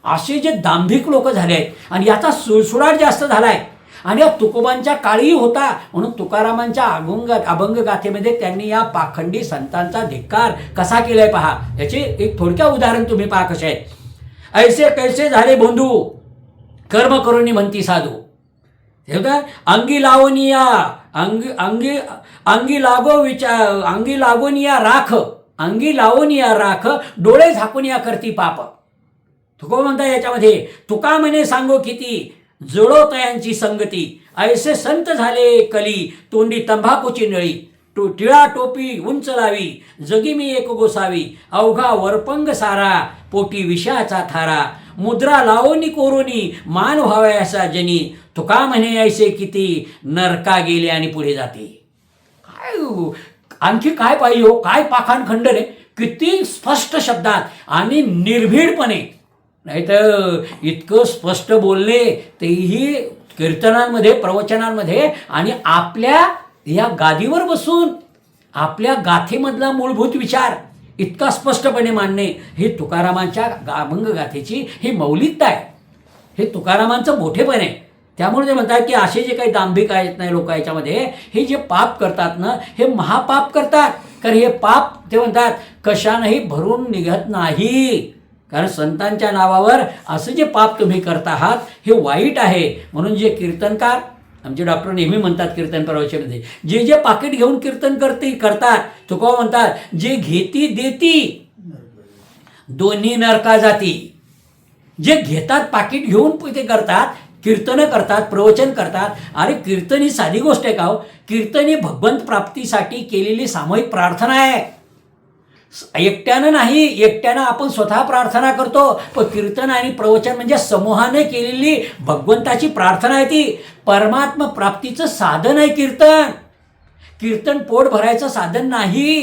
असे जे दांभिक लोक झाले आहेत आणि याचा सुळसुळाट जास्त झाला आहे. आणि या तुकोबांच्या काळीही होता. म्हणून तुकारामांच्या अभंग गाथेमध्ये त्यांनी या पाखंडी संतांचा धिक्कार कसा केलाय पहा. याचे एक थोडक्या उदाहरण तुम्ही पहा कसे आहेत. ऐसे कैसे झाले बंधू कर्म करून म्हणती साधू. हे होतं अंगी लावनिया अंगी लावनिया राख डोळे झाकून या करती पाप. तुकोबा म्हणता याच्यामध्ये, तुका म्हणे सांगो किती जळो तयांची संगती, ऐसे संत झाले कली तोंडी तंबाखूची नळी, टिळा टोपी उंच लावी जगी मी एक गोसावी, अवघा वरपंग सारा पोटी विषाचा थारा, मुद्रा लावोनी कोरोनी मान व्हावयासा जनी, तुका म्हणे ऐसे किती नरका गेले आणि पुढे जाते. आणखी काय पाहिजे हो, काय पाखाण खंडन आहे, किती स्पष्ट शब्दात आणि निर्भीडपणे, नाही तर इतकं स्पष्ट बोलणे तेही कीर्तनांमध्ये, प्रवचनांमध्ये, आणि आपल्या या गादीवर बसून आपल्या गाथेमधला मूलभूत विचार इतका स्पष्टपणे मांडणे, हे तुकारामांच्या अभंग गाथेची ही मौलिकता आहे, हे तुकारामांचं मोठेपण आहे. त्यामुळे ते म्हणतात की असे जे काही दांभिक आहेत नाही लोक याच्यामध्ये, हे जे पाप करतात ना, हे महापाप करतात. कारण हे पाप ते म्हणतात कशानंही भरून निघत नाही. कारण संतांच्या नावावर असं जे पाप तुम्ही करत आहात हे वाईट आहे. म्हणून जे कीर्तनकार, आमचे डॉक्टर नेहमी म्हणतात कीर्तन प्रवचनामध्ये, जे जे पाकिट घेऊन कीर्तन करतात, तुकोबा म्हणतात, जे घेती देती दोन्ही नरका जाती. जे घेतात पाकिट घेऊन ते करतात, कीर्तनं करतात, प्रवचन करतात. अरे कीर्तन ही साधी गोष्ट आहे का हो? कीर्तन ही भगवंत प्राप्तीसाठी केलेली सामूहिक प्रार्थना आहे. एकट्यानं नाही, एकट्यानं आपण स्वतः प्रार्थना करतो, पण कीर्तन आणि प्रवचन म्हणजे समूहाने केलेली भगवंताची प्रार्थना आहे. ती परमात्मा प्राप्तीचं साधन आहे कीर्तन. कीर्तन पोट भरायचं साधन नाही.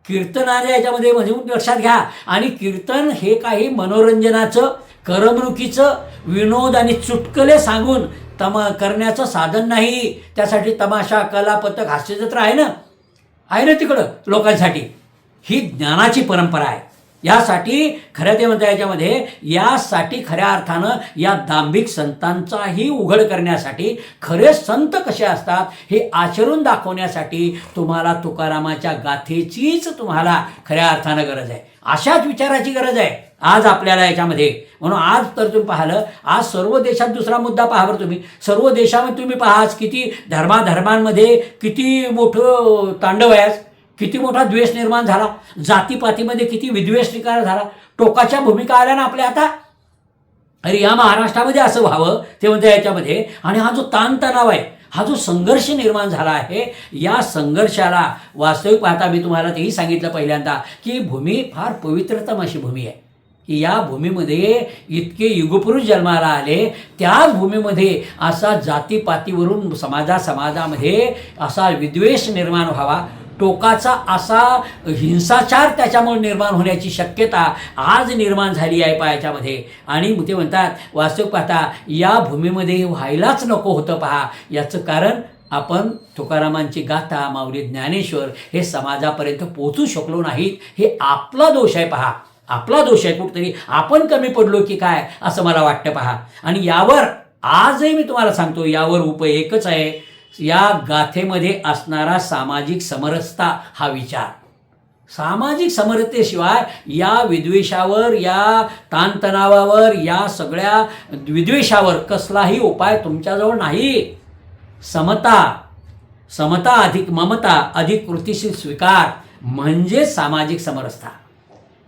कीर्तनाने याच्यामध्ये म्हणजे लक्षात घ्या. आणि कीर्तन हे काही मनोरंजनाचं, करमणुकीचं, विनोद आणि चुटकले सांगून करण्याचं साधन नाही. त्यासाठी तमाशा, कला, पथक, हास्यजत्र आहे ना तिकडं लोकांसाठी. ही ज्ञानाची परंपरा आहे. यासाठी खऱ्या ते म्हणता याच्यामध्ये, यासाठी खऱ्या अर्थानं या दांभिक संतांचाही उघड करण्यासाठी, खरे संत कसे असतात हे आचरून दाखवण्यासाठी तुम्हाला तुकारामाच्या गाथेचीच तुम्हाला खऱ्या अर्थानं गरज आहे. अशाच विचाराची गरज आहे आज आपल्याला याच्यामध्ये. म्हणून आज तर तुम्ही पाहिलं, आज सर्व देशात दुसरा मुद्दा पहा बरं तुम्ही, सर्व देशामध्ये तुम्ही पहा आज किती धर्माधर्मांमध्ये किती मोठं तांडव आहे, किती मोठा द्वेष निर्माण झाला, जातीपातीमध्ये किती विद्वेष निर्माण झाला, टोकाच्या भूमिका आल्या ना आपल्या आता. अरे या महाराष्ट्रामध्ये असं व्हावं ते म्हणते याच्यामध्ये. आणि हा जो ताणतणाव आहे, हा जो संघर्ष निर्माण झाला आहे, या संघर्षाला वास्तविक पाहता मी तुम्हाला तेही सांगितलं पहिल्यांदा की भूमी फार पवित्रतम अशी भूमी आहे की या भूमीमध्ये इतके युगपुरुष जन्माला आले. त्याच भूमीमध्ये असा जातीपातीवरून समाजामध्ये असा विद्वेष निर्माण व्हावा, टोकाचा असा हिंसाचार त्याच्यामुळे निर्माण होण्याची शक्यता आज निर्माण झाली आहे पायाच्यामध्ये. आणि ते म्हणतात वास्तविक पाहता या भूमीमध्ये व्हायलाच नको होतं पहा. याचं कारण आपण तुकारामांची गाथा, माऊली ज्ञानेश्वर हे समाजापर्यंत पोहोचू शकलो नाहीत. हे आपला दोष आहे पहा, आपला दोष आहे. कुठतरी आपण कमी पडलो की काय असं मला वाटतं पहा. आणि यावर आजही मी तुम्हाला सांगतो, यावर उपाय एकच आहे, या गाथेमध्ये असणारा सामाजिक समरसता हा विचार. सामाजिक समरसतेशिवाय या विद्वेषावर, या ताणतणावावर, या सगळ्या विद्वेषावर कसलाही उपाय तुमच्याजवळ नाही. समता अधिक ममता अधिक कृतीशील स्वीकार म्हणजे सामाजिक समरसता.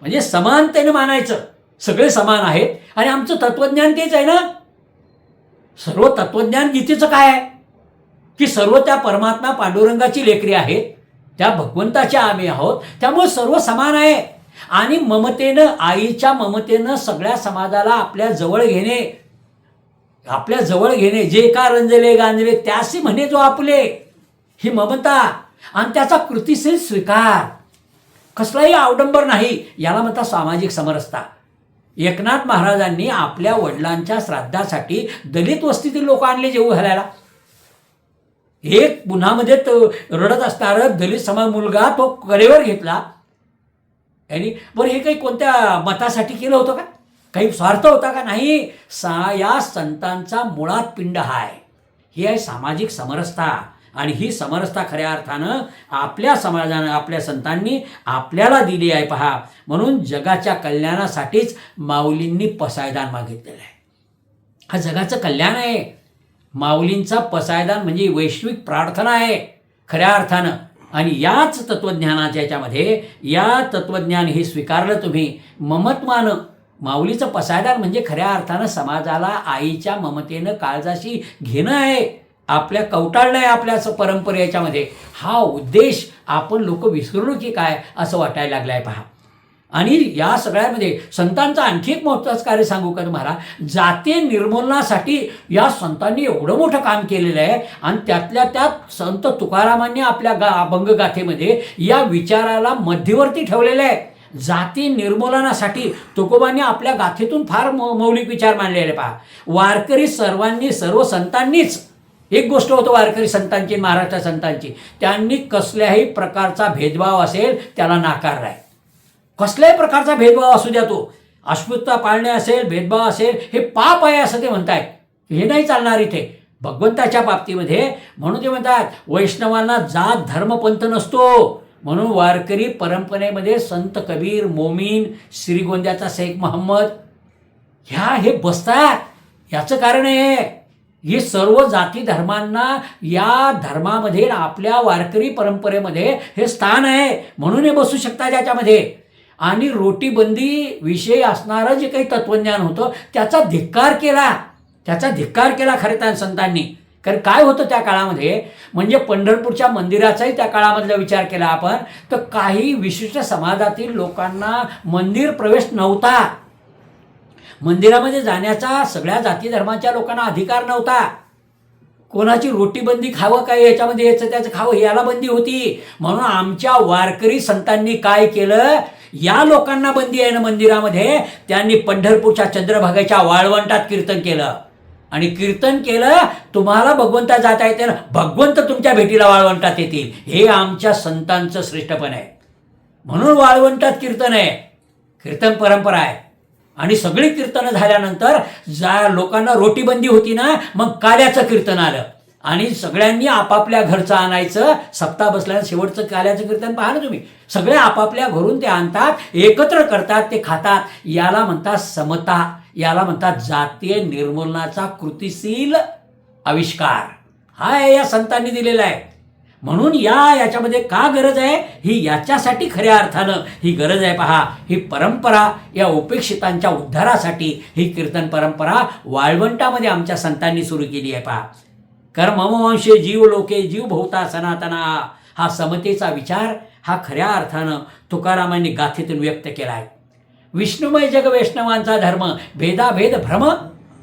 म्हणजे समानतेने मानायचं, सगळे समान आहेत. आणि आमचं तत्वज्ञान तेच आहे ना. सर्व तत्वज्ञान गीतेचं काय आहे की सर्व त्या परमात्मा पांडुरंगाची लेकरी आहेत, त्या भगवंताच्या आम्ही आहोत, त्यामुळे सर्व समान आहे. आणि ममतेनं, आईच्या ममतेनं सगळ्या समाजाला आपल्या जवळ घेणे, जे का रंजले गांजले त्यासी म्हणे जो आपले, ही ममता. आणि त्याचा कृतीशील स्वीकार, कसलाही अवडंबर नाही, याला म्हणतात सामाजिक समरसता. एकनाथ महाराजांनी आपल्या वडिलांच्या श्राद्धासाठी दलित वस्तीतील लोक आणले जेवू घालायला. एक पुन्हामध्ये रडत असणारा दलित समाज मुलगा तो कडेवर घेतला. आणि बरं हे काही कोणत्या मतासाठी केलं होतं का? काही स्वार्थ होता का? नाही. या संतांचा मुळात पिंड आहे. ही आहे सामाजिक समरसता. आणि ही समरसता खऱ्या अर्थानं आपल्या समाजानं, आपल्या संतांनी आपल्याला दिली आहे पहा. म्हणून जगाच्या कल्याणासाठीच माऊलींनी पसायदान मागितलेलं आहे. हा जगाचं कल्याण आहे. माऊलींचा पसायदान म्हणजे वैश्विक प्रार्थना आहे खऱ्या अर्थानं. आणि याच तत्त्वज्ञानाच्या याच्यामध्ये या तत्त्वज्ञान हे स्वीकारलं तुम्ही ममत्वानं. माऊलीचं पसायदान म्हणजे खऱ्या अर्थानं समाजाला आईच्या ममतेनं काळजाशी घेणं आहे, आपल्या कवटाळणं आहे आपल्या परंपरे याच्यामध्ये. हा उद्देश आपण लोक विसरू की काय असं वाटायला लागलं आहे पहा. आणि या सगळ्यामध्ये संतांचं आणखी एक महत्त्वाचं कार्य सांगू का तुम्हाला, जाती निर्मूलनासाठी या संतांनी एवढं मोठं काम केलेलं आहे. आणि त्यातल्या त्यात संत तुकारामांनी आपल्या अभंगगाथेमध्ये या विचाराला मध्यवर्ती ठेवलेलं आहे. जाती निर्मूलनासाठी तुकोबांनी आपल्या गाथेतून फार मौलिक विचार मांडलेले. पहा, वारकरी सर्व संतांनीच, एक गोष्ट होतं वारकरी संतांची, महाराष्ट्र संतांची, त्यांनी कसल्याही प्रकारचा भेदभाव असेल त्याला नाकारला आहे. कसल्याही प्रकारचा भेदभाव असू द्या, तो अस्पृश्यता पाळणे असेल, भेदभाव असेल, हे पाप आहे असं ते म्हणतायत. हे नाही चालणार इथे भगवंताच्या बाबतीमध्ये. म्हणून ते म्हणतात वैष्णवांना जात धर्म पंथ नसतो. म्हणून वारकरी परंपरेमध्ये संत कबीर, मोमीन, श्रीगोंद्याचा शेख महम्मद हे बसतात. याचं कारण आहे हे सर्व जाती धर्मांना या धर्मामध्ये, आपल्या वारकरी परंपरेमध्ये हे स्थान आहे, म्हणून हे बसू शकतात याच्यामध्ये. आणि रोटीबंदी विषयी असणारं जे काही तत्वज्ञान होतं त्याचा धिक्कार केला खरे त्या संतांनी. कारण काय होतं त्या काळामध्ये, म्हणजे पंढरपूरच्या मंदिराचाही त्या काळामधला विचार केला आपण, तर काही विशिष्ट समाजातील लोकांना मंदिर प्रवेश नव्हता. मंदिरामध्ये जाण्याचा सगळ्या जाती धर्माच्या लोकांना अधिकार नव्हता. कोणाची रोटीबंदी खावं काय, याच्यामध्ये याचं त्याचं खावं याला बंदी होती. म्हणून आमच्या वारकरी संतांनी काय केलं, या लोकांना बंदी आहे ना मंदिरामध्ये, त्यांनी पंढरपूरच्या चंद्रभागेच्या वाळवंटात कीर्तन केलं. आणि कीर्तन केलं, तुम्हाला भगवंता जाता येते ना, भगवंत तुमच्या भेटीला वाळवंटात येतील. हे आमच्या संतांचं श्रेष्ठपण आहे. म्हणून वाळवंटात कीर्तन आहे, कीर्तन परंपरा आहे. आणि सगळी कीर्तनं झाल्यानंतर लोकांना रोटीबंदी होती ना, मग काल्याचं कीर्तन आलं आणि सगळ्यांनी आपापल्या घरचं आणायचं. सप्ताह बसल्यानं शेवटचं काल्याचं कीर्तन पहा ना तुम्ही, सगळे आपापल्या घरून ते आणतात, एकत्र करतात, ते खातात. याला म्हणतात समता, याला म्हणतात जातीय निर्मूलनाचा कृतिशील आविष्कार. हा या संतांनी दिलेला आहे. म्हणून याच्यामध्ये का गरज आहे, ही याच्यासाठी खऱ्या अर्थानं ही गरज आहे. पहा, ही परंपरा या उपेक्षितांच्या उद्धारासाठी ही कीर्तन परंपरा वाळवंटामध्ये आमच्या संतांनी सुरू केली आहे. पहा, कर्मवंशे जीव लोके जीव भोवता सनातना, हा समतेचा विचार हा खऱ्या अर्थानं तुकारामांनी गाथेतून व्यक्त केला आहे. विष्णुमय जग वैष्णवांचा धर्म, भेदाभेद भ्रम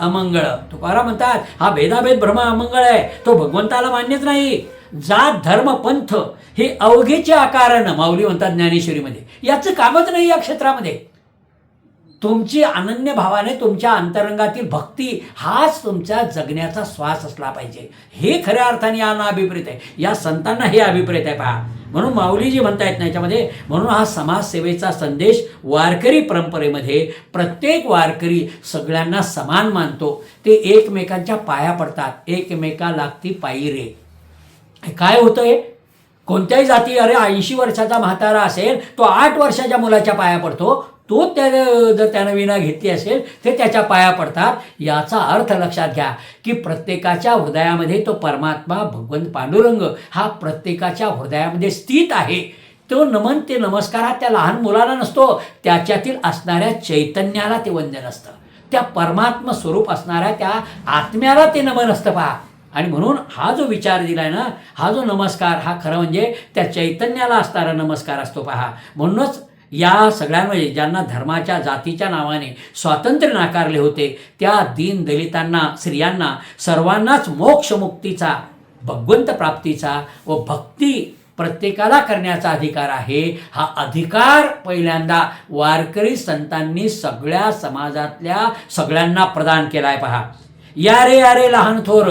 अमंगळ. तुकाराम म्हणतात हा भेदाभेद भ्रम अमंगळ आहे, तो भगवंताला मान्यच नाही. जात धर्म पंथ हे अवघेचे आकारानं, माऊली म्हणतात ज्ञानेश्वरीमध्ये, याचं कामच नाही या क्षेत्रामध्ये. तुमची अनन्य भावाने तुमच्या अंतरंगातील भक्ती हाच तुमच्या जगण्याचा श्वास असला पाहिजे. हे खऱ्या अर्थाने यांना अभिप्रेत आहे, या संतांना हे अभिप्रेत आहे. पहा, म्हणून माऊली जी म्हणतायत ना याच्यामध्ये, म्हणून हा समाजसेवेचा संदेश वारकरी परंपरेमध्ये प्रत्येक वारकरी सगळ्यांना समान मानतो. ते एकमेकांच्या पाया पडतात, एकमेका लागती पायी रे. काय होतंय, कोणत्याही जाती, अरे 80 वर्षाचा म्हातारा असेल तो 8 वर्षाच्या मुलाच्या पाया पडतो, तो जर त्यानं विना घेतली असेल ते त्याच्या पाया पडतात. याचा अर्थ लक्षात घ्या की प्रत्येकाच्या हृदयामध्ये तो परमात्मा भगवंत पांडुरंग हा प्रत्येकाच्या हृदयामध्ये स्थित आहे. तो नमन, ते नमस्कार हा त्या लहान मुलाला नसतो, त्याच्यातील असणाऱ्या चैतन्याला ते वंदन असतं, त्या परमात्मा स्वरूप असणाऱ्या त्या आत्म्याला ते नमन असतं. पहा, आणि म्हणून हा जो विचार दिलाय ना, हा जो नमस्कार हा खरं म्हणजे त्या चैतन्याला असणारा नमस्कार असतो. पहा, म्हणूनच या सगळ्यांमध्ये ज्यांना धर्माच्या जातीच्या नावाने स्वातंत्र्य नाकारले होते, त्या दीन दलितांना, स्त्रियांना, सर्वांनाच मोक्षमुक्तीचा, भगवंत प्राप्तीचा व भक्ती प्रत्येकाला करण्याचा अधिकार आहे. हा अधिकार पहिल्यांदा वारकरी संतांनी सगळ्या समाजातल्या सगळ्यांना प्रदान केला आहे. पहा, या रे या रे लहान थोर,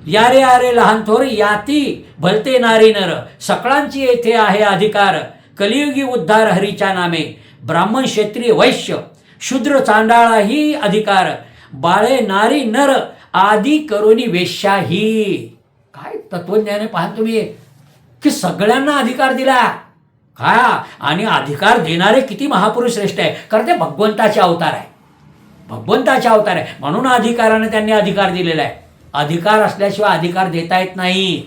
या रे या रे लहान थोर, याती भलते नारी नर, सकळांची येथे आहे अधिकार. कलियुगी उद्धार हरीच्या नामे, ब्राह्मण क्षत्रिय वैश्य शूद्र चांडाळाही अधिकार. बाळे नारी नर आदी करोनी वेश्याही. काय तत्वज्ञाने पाहा तुम्ही, की सगळ्यांना अधिकार दिला. काय, आणि अधिकार देणारे किती महापुरुष श्रेष्ठ आहे, कारण ते भगवंताचे अवतार आहे, भगवंताचे अवतार आहे. म्हणून अधिकाराने त्यांनी अधिकार दिलेला आहे. अधिकार असल्याशिवाय अधिकार देता येत नाही,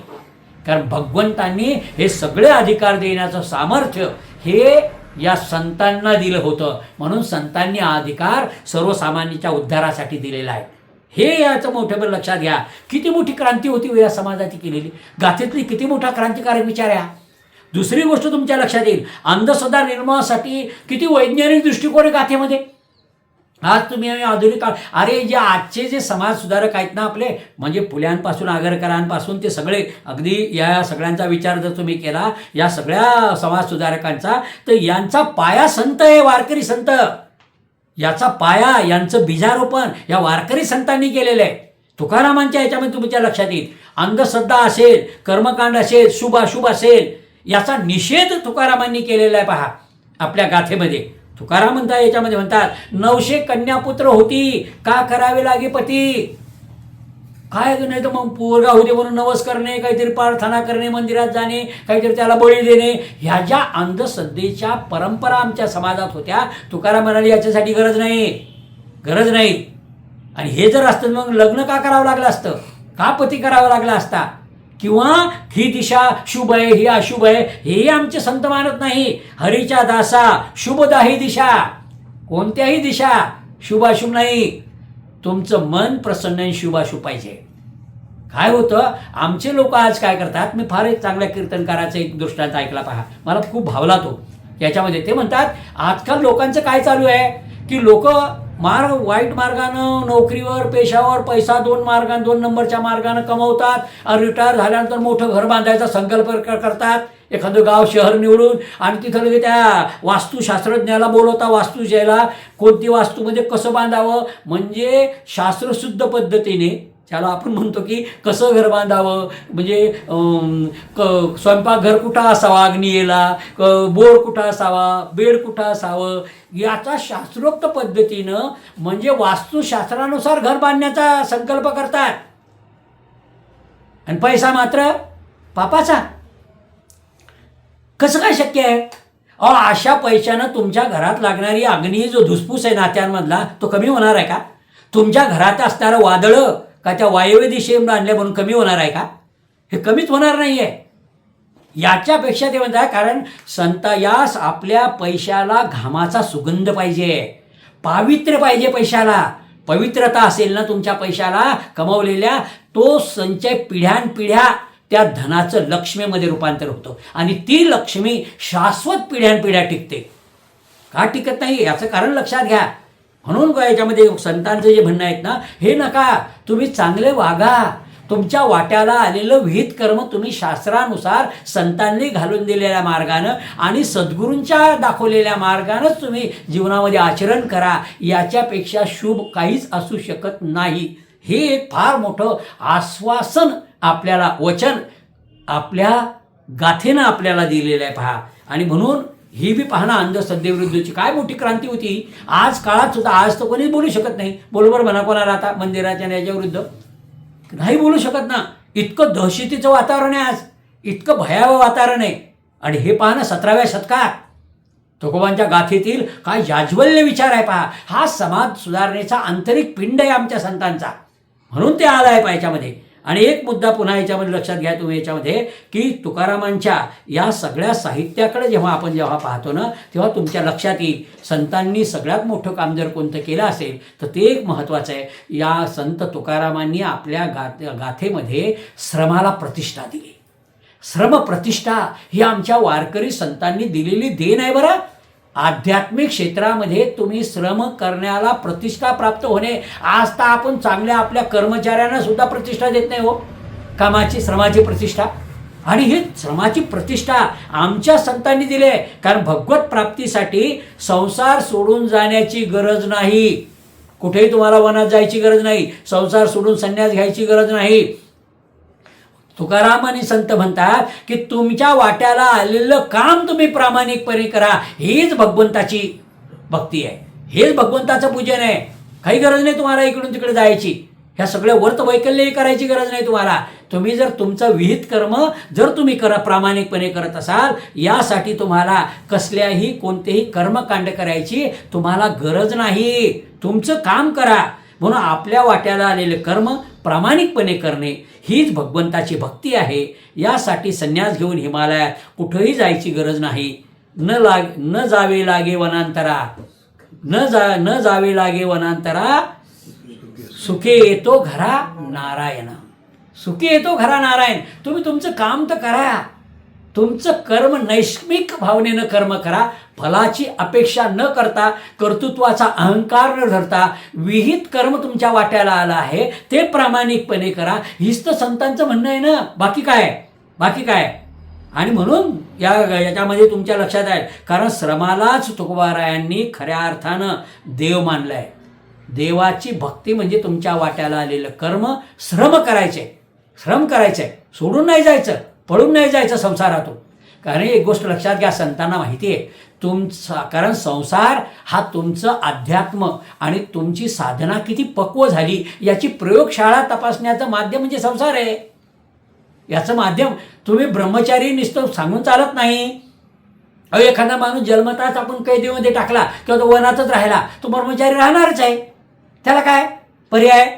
कारण भगवंतांनी हे सगळे अधिकार देण्याचं सामर्थ्य हे या संतांना दिलं होतं. म्हणून संतांनी हा अधिकार सर्वसामान्यांच्या उद्धारासाठी दिलेला आहे. हे याचं मोठेपण लक्षात घ्या. किती मोठी क्रांती होती या समाजाची केलेली, गाथेतली किती मोठा क्रांतिकारक विचार आहे. दुसरी गोष्ट तुमच्या लक्षात येईल, अंधश्रद्धा निर्मूलनासाठी किती वैज्ञानिक दृष्टिकोन आहे गाथेमध्ये. आज तुम्ही आधुनिक काळ, अरे जे आजचे जे समाज सुधारक आहेत ना आपले, म्हणजे फुल्यांपासून आगरकरांपासून ते सगळे, अगदी या सगळ्यांचा विचार जर तुम्ही केला, या सगळ्या समाज सुधारकांचा, तर यांचा पाया संत आहे, वारकरी संत. याचा पाया, यांचं बीजारोपण या वारकरी संतांनी केलेलं आहे. तुकारामांच्या याच्यामध्ये तुमच्या लक्षात येईल, अंधश्रद्धा असेल, कर्मकांड असेल, शुभ अशुभ असेल, याचा निषेध तुकारामांनी केलेला आहे. पहा आपल्या गाथेमध्ये तुकाराम म्हणतात, याच्यामध्ये म्हणतात, 900 कन्यापुत्र होती, का करावे लागे पती. काय नाही तर मग पोरगा होते म्हणून नवस करणे, काहीतरी प्रार्थना करणे, मंदिरात जाणे, काहीतरी त्याला बळी देणे, ह्या ज्या अंधश्रद्धेच्या परंपरा आमच्या समाजात होत्या, तुकाराम म्हणाले याच्यासाठी गरज नाही, गरज नाही. आणि हे जर असतं मग लग्न का करावं लागलं असतं, का पती करावा लागला असता, किंवा ही दिशा शुभ आहे, ही अशुभ आहे, हेही आमचे संत मानत नाही. हरीच्या दासा शुभदाही दिशा, कोणत्याही दिशा शुभाशुभ नाही. तुमचं मन प्रसन्न आणि शुभाशुभ पाहिजे. काय होतं, आमचे लोक आज काय करतात, मी फार एक चांगल्या कीर्तनकाराचा एक दृष्टांत ऐकला, पहा मला खूप भावला तो. याच्यामध्ये ते म्हणतात, आजकाल लोकांचं काय चालू आहे की लोक वाईट मार्गानं नोकरीवर, पेशावर पैसा 2 नंबरच्या मार्गानं कमवतात, आणि रिटायर झाल्यानंतर मोठं घर बांधायचा संकल्प करतात, एखादं गाव शहर निवडून, आणि तिथं लगे त्या वास्तुशास्त्रज्ञाला बोलवता, वास्तू ज्याला कोणती वास्तूमध्ये कसं बांधावं, म्हणजे शास्त्रशुद्ध पद्धतीने त्याला आपण म्हणतो की कसं घर बांधावं, म्हणजे स्वयंपाकघर कुठं असावा, अग्नियेला बोर कुठं असावा, बेड कुठं असावं, याचा शास्त्रोक्त पद्धतीनं म्हणजे वास्तुशास्त्रानुसार घर बांधण्याचा संकल्प करतात. आणि पैसा मात्र पापाचा. कसं काय शक्य आहे? अशा पैशानं तुमच्या घरात लागणारी अग्नी, जो धुसफूस आहे नात्यांमधला, तो कमी होणार आहे का? तुमच्या घरात असणारं वादळं का त्या वायव्य दिशेने आणल्या म्हणून कमी होणार आहे का? हे कमीच होणार नाही आहे. याच्यापेक्षा ते म्हणतात, कारण संता यास आपल्या पैशाला घामाचा सुगंध पाहिजे, पावित्र्य पाहिजे पैशाला. पवित्रता असेल ना तुमच्या पैशाला कमवलेल्या, तो संचय पिढ्यानपिढ्या त्या धनाचं लक्ष्मीमध्ये रूपांतर होतं, आणि ती लक्ष्मी शाश्वत पिढ्यानपिढ्या टिकते. का टिकत नाही याचं कारण लक्षात घ्या. म्हणून याच्यामध्ये संतांचं जे म्हणणं आहेत ना, हे नका, तुम्ही चांगले वागा. तुमच्या वाट्याला आलेलं विहित कर्म तुम्ही शास्त्रानुसार संतांनी घालून दिलेल्या मार्गानं आणि सद्गुरूंच्या दाखवलेल्या मार्गानंच तुम्ही जीवनामध्ये आचरण करा. याच्यापेक्षा शुभ काहीच असू शकत नाही. हे एक फार मोठं आश्वासन आपल्याला, वचन आपल्या गाथेनं आपल्याला दिलेलं आहे. पहा, आणि म्हणून ही बी पाहणं, अंधश्रद्धेविरुद्धची काय मोठी क्रांती होती आज काळात सुद्धा. आज तर कोणीच बोलू शकत नाही, बरोबर म्हणा कोणाला आता मंदिराच्या याच्याविरुद्ध नाही बोलू शकत ना. इतकं दहशतीचं वातावरण आहे आज, इतकं भयावह वातावरण आहे. आणि हे पहा ना, 17व्या शतकात तुकोबांच्या गाथेतील काय जाज्वल्य विचार आहे. पहा, हा समाज सुधारणेचा आंतरिक पिंड आहे आमच्या संतांचा, म्हणून ते आला आहे याच्यामध्ये. आणि एक मुद्दा पुन्हा याच्यामध्ये लक्षात घ्या तुम्ही याच्यामध्ये, की तुकारामांच्या या सगळ्या साहित्याकडे जेव्हा आपण पाहतो ना, तेव्हा तुमच्या लक्षात येईल संतांनी सगळ्यात मोठं काम जर कोणतं केलं असेल तर ते एक महत्त्वाचं आहे. या संत तुकारामांनी आपल्या गाथेमध्ये श्रमाला प्रतिष्ठा दिली. श्रम प्रतिष्ठा ही आमच्या वारकरी संतांनी दिलेली देण आहे बरं. आध्यात्मिक क्षेत्रामध्ये तुम्ही श्रम करण्याला प्रतिष्ठा प्राप्त होणे. आज तर आपण चांगल्या आपल्या कर्मचाऱ्यांना सुद्धा प्रतिष्ठा देत नाही हो, कामाची, श्रमाची प्रतिष्ठा. आणि ही श्रमाची प्रतिष्ठा आमच्या संतांनी दिली आहे. कारण भगवत प्राप्तीसाठी संसार सोडून जाण्याची गरज नाही. कुठेही तुम्हाला वनात जायची गरज नाही, संसार सोडून संन्यास घ्यायची गरज नाही. तुकाराम आणि संत म्हणतात की तुमच्या वाट्याला आलेलं काम तुम्ही प्रामाणिकपणे करा. हीच भगवंताची भक्ती आहे, हेच भगवंताचं पूजन आहे. काही गरज नाही तुम्हाला इकडून तिकडे जायची, ह्या सगळ्या वर्त वैकल्यही करायची गरज नाही तुम्हाला. तुम्ही जर तुमचं विहित कर्म जर तुम्ही प्रामाणिकपणे करत असाल, यासाठी तुम्हाला कसल्याही कोणतेही कर्मकांड करायची तुम्हाला गरज नाही. तुमचं काम करा. म्हणून आपल्या वाट्याला आलेले कर्म प्रामाणिकपणे करणे हीच भगवंताची भक्ती आहे. यासाठी संन्यास घेऊन हिमालयात कुठेही जायची गरज नाही. न जावे लागे वनांतरा, न जावे लागे वनांतरा, सुखे येतो घरा नारायण. सुखे येतो घरा नारायण. तुम्ही तुमचं काम तर करा, तुमचं कर्म नैष्मिक भावनेनं कर्म करा. फलाची अपेक्षा न करता, कर्तृत्वाचा अहंकार न धरता, विहित कर्म तुमच्या वाट्याला आलं आहे ते प्रामाणिकपणे करा. हीच तर संतांचं म्हणणं आहे ना. बाकी काय. आणि म्हणून याच्यामध्ये तुमच्या लक्षात आहे, कारण श्रमालाच तुकोबारायांनी खऱ्या अर्थानं देव मानलाय. देवाची भक्ती म्हणजे तुमच्या वाट्याला आलेलं कर्म. श्रम करायचे, सोडून नाही जायचं, पळून नाही जायचं संसारातून. कारण एक गोष्ट लक्षात घ्या, संतांना माहिती आहे कारण संसार हा तुमचं अध्यात्म आणि तुमची साधना किती पक्व झाली याची प्रयोगशाळा तपासण्याचं माध्यम म्हणजे संसार आहे. याचं माध्यम तुम्ही ब्रह्मचारी नुसतं सांगून चालत नाही. एखादा माणूस जन्मताच आपण कैदेमध्ये टाकला किंवा तो वनातच राहिला, तो ब्रह्मचारी राहणारच आहे. त्याला काय पर्याय?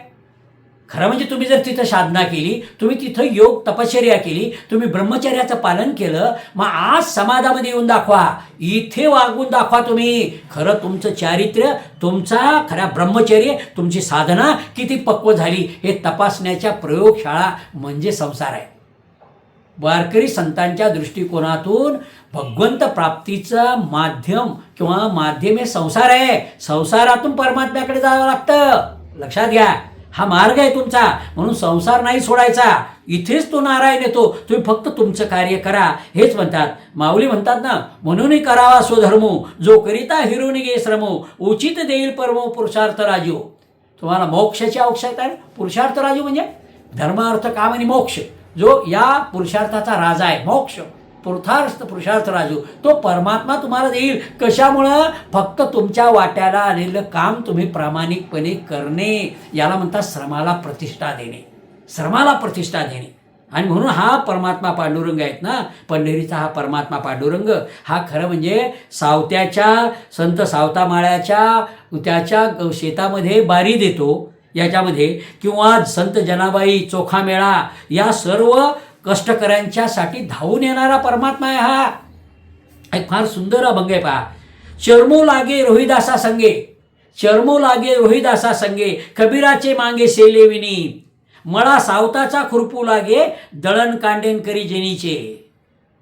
खरं म्हणजे तुम्ही जर तिथं साधना केली, तुम्ही तिथं योग तपश्चर्या केली, तुम्ही ब्रह्मचर्याचं पालन केलं, मग आज समाजामध्ये येऊन दाखवा, इथे वागून दाखवा तुम्ही खरं तुमचं चारित्र्य, तुमचा खऱ्या ब्रह्मचर्य, तुमची साधना किती पक्व झाली हे तपासण्याच्या प्रयोगशाळा म्हणजे संसार आहे. वारकरी संतांच्या दृष्टिकोनातून भगवंत प्राप्तीचं माध्यम हे संसार आहे. संसारातून परमात्म्याकडे जावं लागतं. लक्षात घ्या, हा मार्ग आहे तुमचा. म्हणून संसार नाही सोडायचा. इथेच तो नारायण येतो. तुम्ही फक्त तुमचं कार्य करा. हेच म्हणतात माऊली म्हणतात ना, म्हणून करावा स्वधर्मो, जो करिता हिरोनी गे श्रमो, उचित देईल परमो पुरुषार्थ राजू. तुम्हाला मोक्षाची आवश्यकता आहे. पुरुषार्थ राजू म्हणजे धर्म, अर्थ, काम आणि मोक्ष. जो या पुरुषार्थाचा राजा आहे, मोक्ष पुरुषार्थ राजू, तो परमात्मा तुम्हाला देईल. कशामुळं? फक्त तुमच्या वाट्याला आलेलं काम तुम्ही प्रामाणिकपणे करणे. याला म्हणतात श्रमाला प्रतिष्ठा देणे. आणि म्हणून हा परमात्मा पांडुरंग आहेत ना, पंढरीचा हा परमात्मा पांडुरंग हा खरं म्हणजे संत सावतामाळ्याच्या त्याच्या शेतामध्ये बारी देतो याच्यामध्ये, किंवा संत जनाबाई, चोखा मेळा या सर्व कष्टकऱ्यांच्यासाठी धावून येणारा परमात्मा आहे हा. एक फार सुंदर अभंग आहे पहा. चर्मो लागे रोहिदासा संगे, कबीराचे मांगे सेलेविनी, मळा सावताचा खुरपू लागे, दळण कांडेन करी जेनीचे.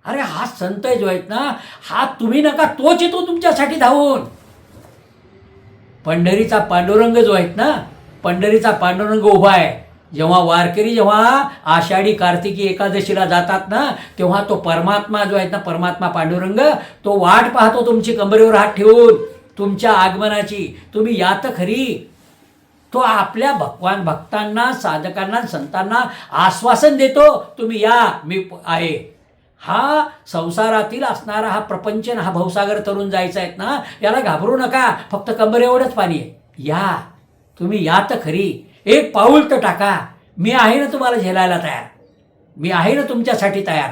अरे हा संत जो आहेत ना, हा तुम्ही नका, तोच येतो तुमच्यासाठी धावून. पंढरीचा पांडुरंग जो आहेत ना, पंढरीचा पांडुरंग उभा आहे. जेव्हा आषाढी कार्तिकी एकादशीला जातात ना, तेव्हा तो परमात्मा जो आहे ना, परमात्मा पांडुरंग, तो वाट पाहतो तुमची कंबरेवर हात ठेवून तुमच्या आगमनाची. तुम्ही या तर खरी. तो आपल्या भक्तांना, साधकांना, संतांना आश्वासन देतो, तुम्ही या, मी आहे. हा संसारातील असणारा हा प्रपंच, हा भवसागर तरुण जायचा आहेत ना, याला घाबरू नका. फक्त कंबर एवढंच पाणी आहे. या, तुम्ही या तर खरी. एक पाऊल तर टाका. मी आहे ना तुम्हाला झेलायला तयार. मी आहे ना तुमच्यासाठी तयार.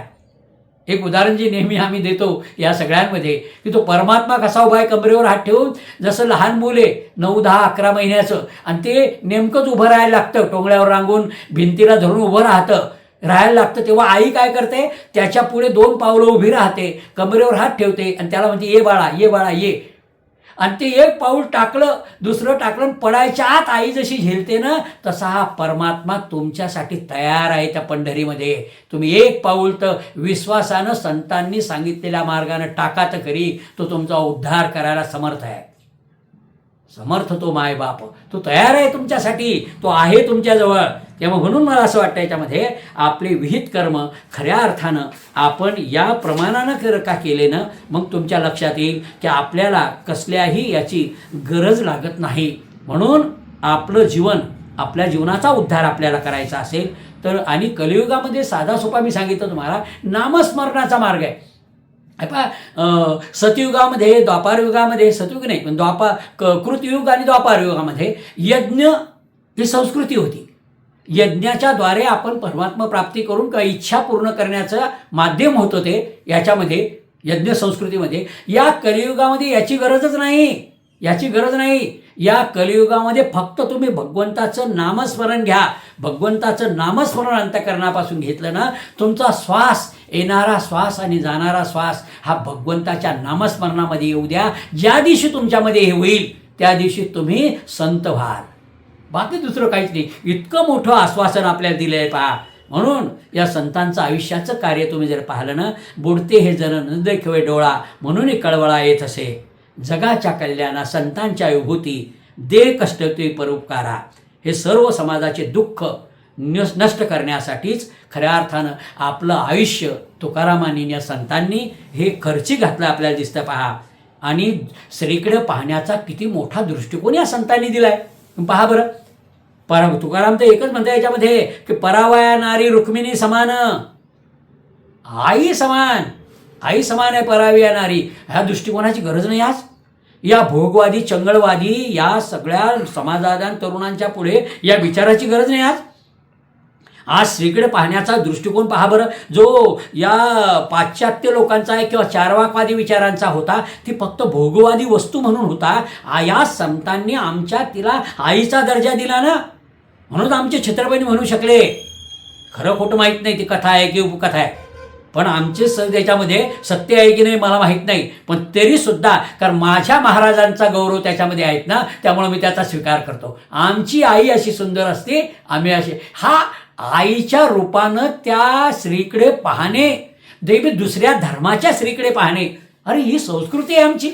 एक उदाहरण जे नेहमी आम्ही देतो या सगळ्यांमध्ये, की तो परमात्मा कसा उभा आहे कंबरेवर हात ठेवून. जसं लहान मुले 9, 10, 11 महिन्याचं, आणि ते नेमकंच उभं राहायला लागतं, टोंगळ्यावर रांगून भिंतीला धरून उभं राहायला लागतं. तेव्हा आई काय करते, त्याच्या पुढे 2 पावलं उभी राहते, कंबरेवर हात ठेवते आणि त्याला म्हणते, ये बाळा ये. आणि ते एक पाऊल टाकलं, दुसरं टाकलं, पडायच्या आत आई जशी झेलते ना, तसा हा परमात्मा तुमच्यासाठी तयार आहे त्या पंढरीमध्ये. तुम्ही एक पाऊल तर विश्वासानं संतांनी सांगितलेल्या मार्गानं टाका तर खरी. तो तुमचा उद्धार करायला समर्थ आहे. समर्थ तो मायबाप, तो तयार आहे तुमच्यासाठी, तो आहे तुमच्याजवळ. तेव्हा म्हणून मला असं वाटतं याच्यामध्ये आपले विहित कर्म खऱ्या अर्थानं आपण या प्रमाणानं का केले ना, मग तुमच्या लक्षात येईल की आपल्याला कसल्याही याची गरज लागत नाही. म्हणून आपलं जीवन, आपल्या जीवनाचा उद्धार आपल्याला करायचा असेल तर, आणि कलियुगामध्ये साधा सोपा मी सांगितलं तुम्हाला, नामस्मरणाचा मार्ग आहे. सतयुगामध्ये, द्वापारयुगामध्ये, सतयुग नाही पण कृतयुग आणि द्वापारयुगामध्ये यज्ञ ही संस्कृती होती. यज्ञाच्या द्वारे आपण परमात्मा प्राप्ती करून काही इच्छा पूर्ण करण्याचं माध्यम होतं ते. याच्यामध्ये यज्ञ संस्कृतीमध्ये, या कलियुगामध्ये याची गरज नाही. या कलियुगामध्ये फक्त तुम्ही भगवंताचं नामस्मरण घ्या. भगवंताचं नामस्मरण अंतःकरणापासून घेतलं ना, तुमचा श्वास, येणारा श्वास आणि जाणारा श्वास हा भगवंताच्या नामस्मरणामध्ये येऊ द्या. ज्या दिवशी तुमच्यामध्ये हे होईल त्या दिवशी तुम्ही संत व्हाल. बाकी दुसरं काहीच नाही. इतकं मोठं आश्वासन आपल्याला दिलं आहे पहा. म्हणून या संतांचं आयुष्याचं कार्य तुम्ही जर पाहिलं ना, बुडते हे जन न देखवे डोळा म्हणून कळवळा येत असे, जगाच्या कल्याणा संतांच्या विभूती दे कष्ट ते परोपकारा. हे सर्व समाजाचे दुःख नष्ट करण्यासाठीच खऱ्या अर्थानं आपलं आयुष्य तुकारामांनी या संतांनी हे खर्ची घातलं आपल्याला दिसतं पहा. आणि स्त्रीकडे पाहण्याचा किती मोठा दृष्टिकोन या संतांनी दिलाय पहा बरं. तुकाराम तर एकच म्हणतो याच्यामध्ये की परावया नारी रुक्मिणी समान, आई समान, आई समान आहे परावया नारी. ह्या दृष्टिकोनाची गरज नाही आज. या भोगवादी चंगळवादी या सगळ्या समाजाच्या तरुणांच्या पुढे या विचाराची गरज नाही आज. आज स्त्रीकडे पाहण्याचा दृष्टिकोन पहा बरं, जो या पाश्चात्य लोकांचा आहे किंवा चारवाकवादी विचारांचा होता, ती फक्त भोगवादी वस्तू म्हणून होता. या संतांनी आमच्या तिला आईचा दर्जा दिला ना, म्हणून आमचे छत्रपती म्हणू शकले. खरं खोटं माहीत नाही, ती कथा आहे की उपकथा आहे, पण आमचे त्याच्यामध्ये सत्य आहे की नाही मला माहीत नाही. पण तरीसुद्धा कारण माझ्या महाराजांचा गौरव त्याच्यामध्ये आहेत ना, त्यामुळे मी त्याचा स्वीकार करतो. आमची आई अशी सुंदर असते, आम्ही असे. हा आईच्या रूपानं त्या स्त्रीकडे पाहणे, देवी दुसऱ्या धर्माच्या स्त्रीकडे पाहणे, अरे ही संस्कृती आहे आमची.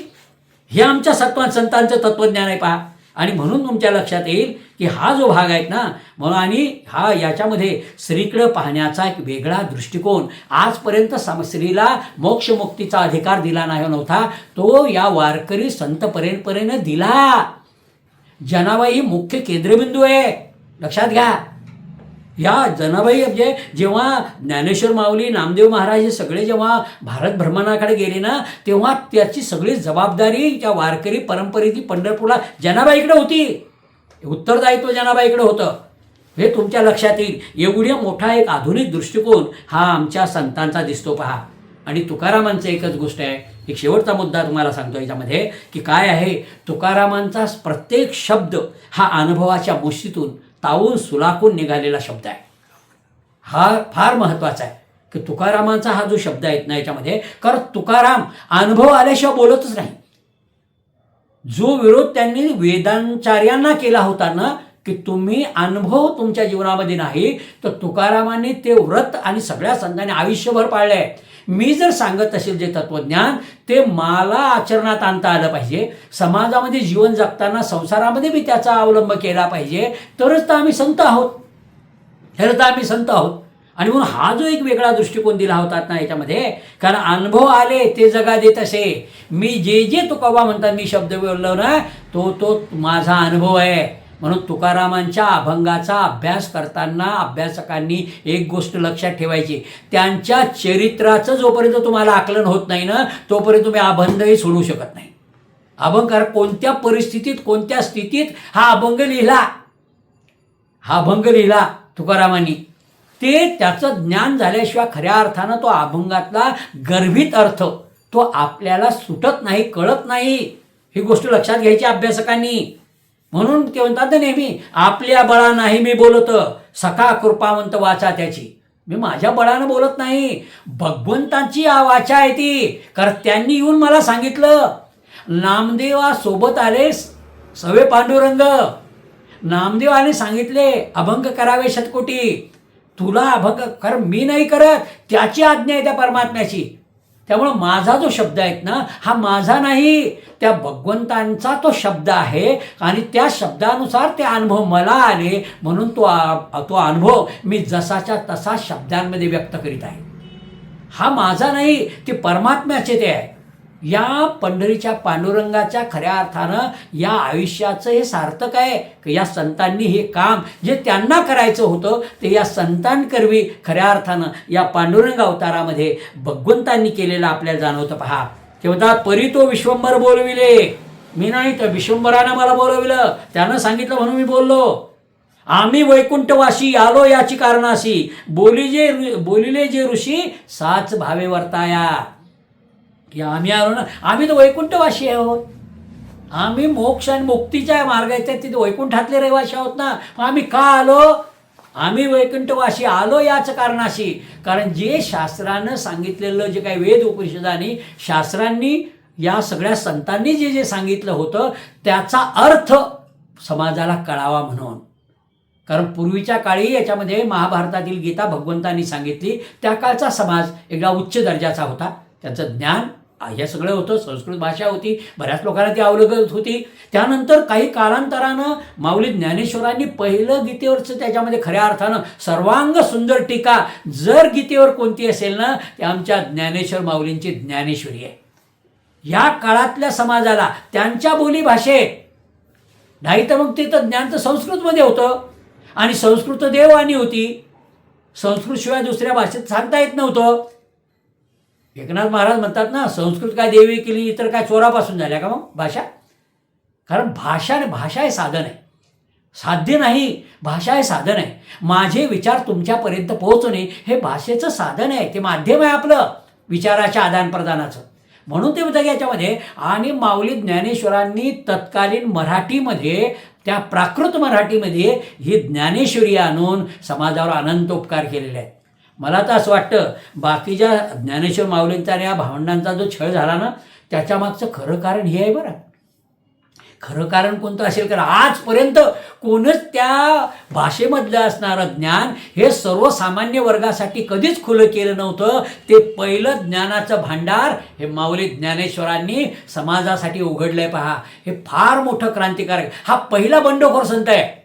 हे आमच्या संतांचं तत्त्वज्ञान आहे पहा. आणि म्हणून तुमच्या लक्षात येईल की हा जो भाग आहेत ना, म्हणून आणि हा याच्यामध्ये स्त्रीकडे पाहण्याचा एक वेगळा दृष्टिकोन आजपर्यंत स्त्रीला मोक्षमुक्तीचा अधिकार दिला नाही नव्हता, तो या वारकरी संत परंपरेनं दिला. जनाबाई ही मुख्य केंद्रबिंदू आहे, लक्षात घ्या. या जनाबाई म्हणजे जेव्हा ज्ञानेश्वर माऊली नामदेव महाराज हे सगळे जेव्हा भारत भ्रमणाकडे गेले ना, तेव्हा त्याची सगळी जबाबदारी त्या वारकरी परंपरेची पंढरपूरला जनाबाईकडे होती. उत्तरदायित्व जनाबाईकडे होतं, हे तुमच्या लक्षात येईल. एवढ्या मोठा एक आधुनिक दृष्टिकोन हा आमच्या संतांचा दिसतो पहा. आणि तुकारामांचं एकच गोष्ट आहे, एक शेवटचा मुद्दा तुम्हाला सांगतो याच्यामध्ये की काय आहे. तुकारामांचा प्रत्येक शब्द हा अनुभवाच्या मुशीतून तावून सुलाखून निघालेला शब्द आहे. हा फार महत्त्वाचा आहे की तुकारामांचा हा जो शब्द आहे ना याच्यामध्ये, कारण तुकाराम अनुभव आल्याशिवाय बोलतच नाही. जो विरोध त्यांनी वेदांचार्यांना केला होता ना की तुम्ही अनुभव तुमच्या जीवनामध्ये नाही, तर तुकारामांनी ते व्रत आणि सगळ्या संतांनी आयुष्यभर पाळले आहे. मी जर सांगत असेल जे तत्त्वज्ञान ते मला आचरणात आणता आलं पाहिजे, समाजामध्ये जीवन जगताना संसारामध्ये मी त्याचा अवलंब केला पाहिजे, तरच तर आम्ही संत आहोत, तरच तर आम्ही संत आहोत. आणि म्हणून हा जो एक वेगळा दृष्टिकोन दिला होता ना याच्यामध्ये, कारण अनुभव आले ते जगा देत असे. मी जे तुकोबा म्हणतात मी शब्द बोललो ना, तो माझा अनुभव आहे. म्हणून तुकारामांच्या अभंगाचा अभ्यास करताना अभ्यासकांनी एक गोष्ट लक्षात ठेवायची, त्यांच्या चरित्राचं जोपर्यंत तुम्हाला आकलन होत नाही ना, तोपर्यंत तुम्ही अभंगही सोडू शकत नाही. अभंग कोणत्या परिस्थितीत कोणत्या स्थितीत हा अभंग लिहिला तुकारामांनी, ते त्याचं ज्ञान झाल्याशिवाय खऱ्या अर्थानं तो अभंगातला गर्भित अर्थ तो आपल्याला सुटत नाही, कळत नाही. ही गोष्ट लक्षात घ्यायची अभ्यासकांनी. म्हणून ते म्हणतात नेहमी आपल्या बळा नाही मी बोलत, सखा कृपावंत वाचा त्याची. मी माझ्या बळानं बोलत नाही, भगवंतांची वाचा आहे ती. कारण त्यांनी येऊन मला सांगितलं. नामदेवा सोबत आले सवे पांडुरंग, नामदेवाने सांगितले अभंग करावे शतकोटी. तुला अभंग कारण मी नाही करत, त्याची आज्ञा आहे त्या परमात्म्याची. त्यामुळं माझा जो शब्द आहेत ना हा माझा नाही, त्या भगवंतांचा तो शब्द आहे. आणि त्या शब्दानुसार ते अनुभव मला आले, म्हणून तो अनुभव मी जसाच्या तसा शब्दांमध्ये व्यक्त करीत आहे. हा माझा नाही, ते परमात्म्याचे ते आहे. या पंढरीच्या पांडुरंगाच्या खऱ्या अर्थानं या आयुष्याचं हे सार्थक आहे की या संतांनी हे काम जे त्यांना करायचं होतं ते या संतांकरवी खऱ्या अर्थानं या पांडुरंग अवतारामध्ये भगवंतांनी केलेलं आपल्याला जाणवतं पहा. ते म्हणतात परी तो विश्वंभर बोलविले, मी नाही तर विश्वंभरानं मला बोलविलं, त्यानं सांगितलं म्हणून मी बोललो. आम्ही वैकुंठवासी आलो याची कारणाशी, बोलिले जे ऋषी साच भावे वर्ताया. की आम्ही आलो ना, आम्ही तर वैकुंठवासी आहोत, आम्ही मोक्ष आणि मुक्तीच्या मार्गाच्या तिथे वैकुंठातले रहिवासी आहोत ना. आम्ही का आलो, आम्ही वैकुंठवासी आलो याच कारणाशी. कारण जे शास्त्रानं सांगितलेलं जे काही वेद उपनिषदांनी शास्त्रांनी या सगळ्या संतांनी जे सांगितलं होतं त्याचा अर्थ समाजाला कळावा म्हणून. कारण पूर्वीच्या काळी याच्यामध्ये महाभारतातील गीता भगवंतांनी सांगितली, त्या काळचा समाज एकदा उच्च दर्जाचा होता, त्याचं ज्ञान हे सगळं होतं, संस्कृत भाषा होती, बऱ्याच लोकांना ती अवलंबत होती. त्यानंतर काही कालांतरानं माऊली ज्ञानेश्वरांनी पहिलं गीतेवरचं त्याच्यामध्ये खऱ्या अर्थानं सर्वांग सुंदर टीका जर गीतेवर कोणती असेल ना, ते आमच्या ज्ञानेश्वर माऊलींची ज्ञानेश्वरी आहे. या काळातल्या समाजाला त्यांच्या बोलीभाषेत, नाही तर मग ते तर ज्ञान तर संस्कृतमध्ये होतं आणि संस्कृत देववाणी होती, संस्कृतशिवाय दुसऱ्या भाषेत सांगता येत नव्हतं. एकनाथ महाराज म्हणतात ना, संस्कृत काय देवी केली, इतर काय चोरापासून झाल्या का मग भाषा? कारण भाषा हे साधन आहे, साध्य नाही. भाषा हे साधन आहे. माझे विचार तुमच्यापर्यंत पोहोचणे हे भाषेचं साधन आहे, ते माध्यम आहे आपलं विचाराच्या आदानप्रदानाचं. म्हणून ते म्हणतात याच्यामध्ये, आणि माऊली ज्ञानेश्वरांनी तत्कालीन मराठीमध्ये, त्या प्राकृत मराठीमध्ये ही ज्ञानेश्वरी आणून समाजावर अनंत उपकार केलेले आहेत. मला तर असं वाटतं बाकीच्या ज्ञानेश्वर माऊलींचा आणि या भावंडांचा जो छळ झाला ना, त्याच्यामागचं खरं कारण हे आहे बरं. खरं कारण कोणतं असेल? कारण आजपर्यंत कोणच त्या भाषेमधलं असणारं ज्ञान हे सर्वसामान्य वर्गासाठी कधीच खुलं केलं नव्हतं. ते पहिलं ज्ञानाचं भांडार हे माऊली ज्ञानेश्वरांनी समाजासाठी उघडलंय. पहा, हे फार मोठं क्रांतिकारक, हा पहिला बंडखोर संत आहे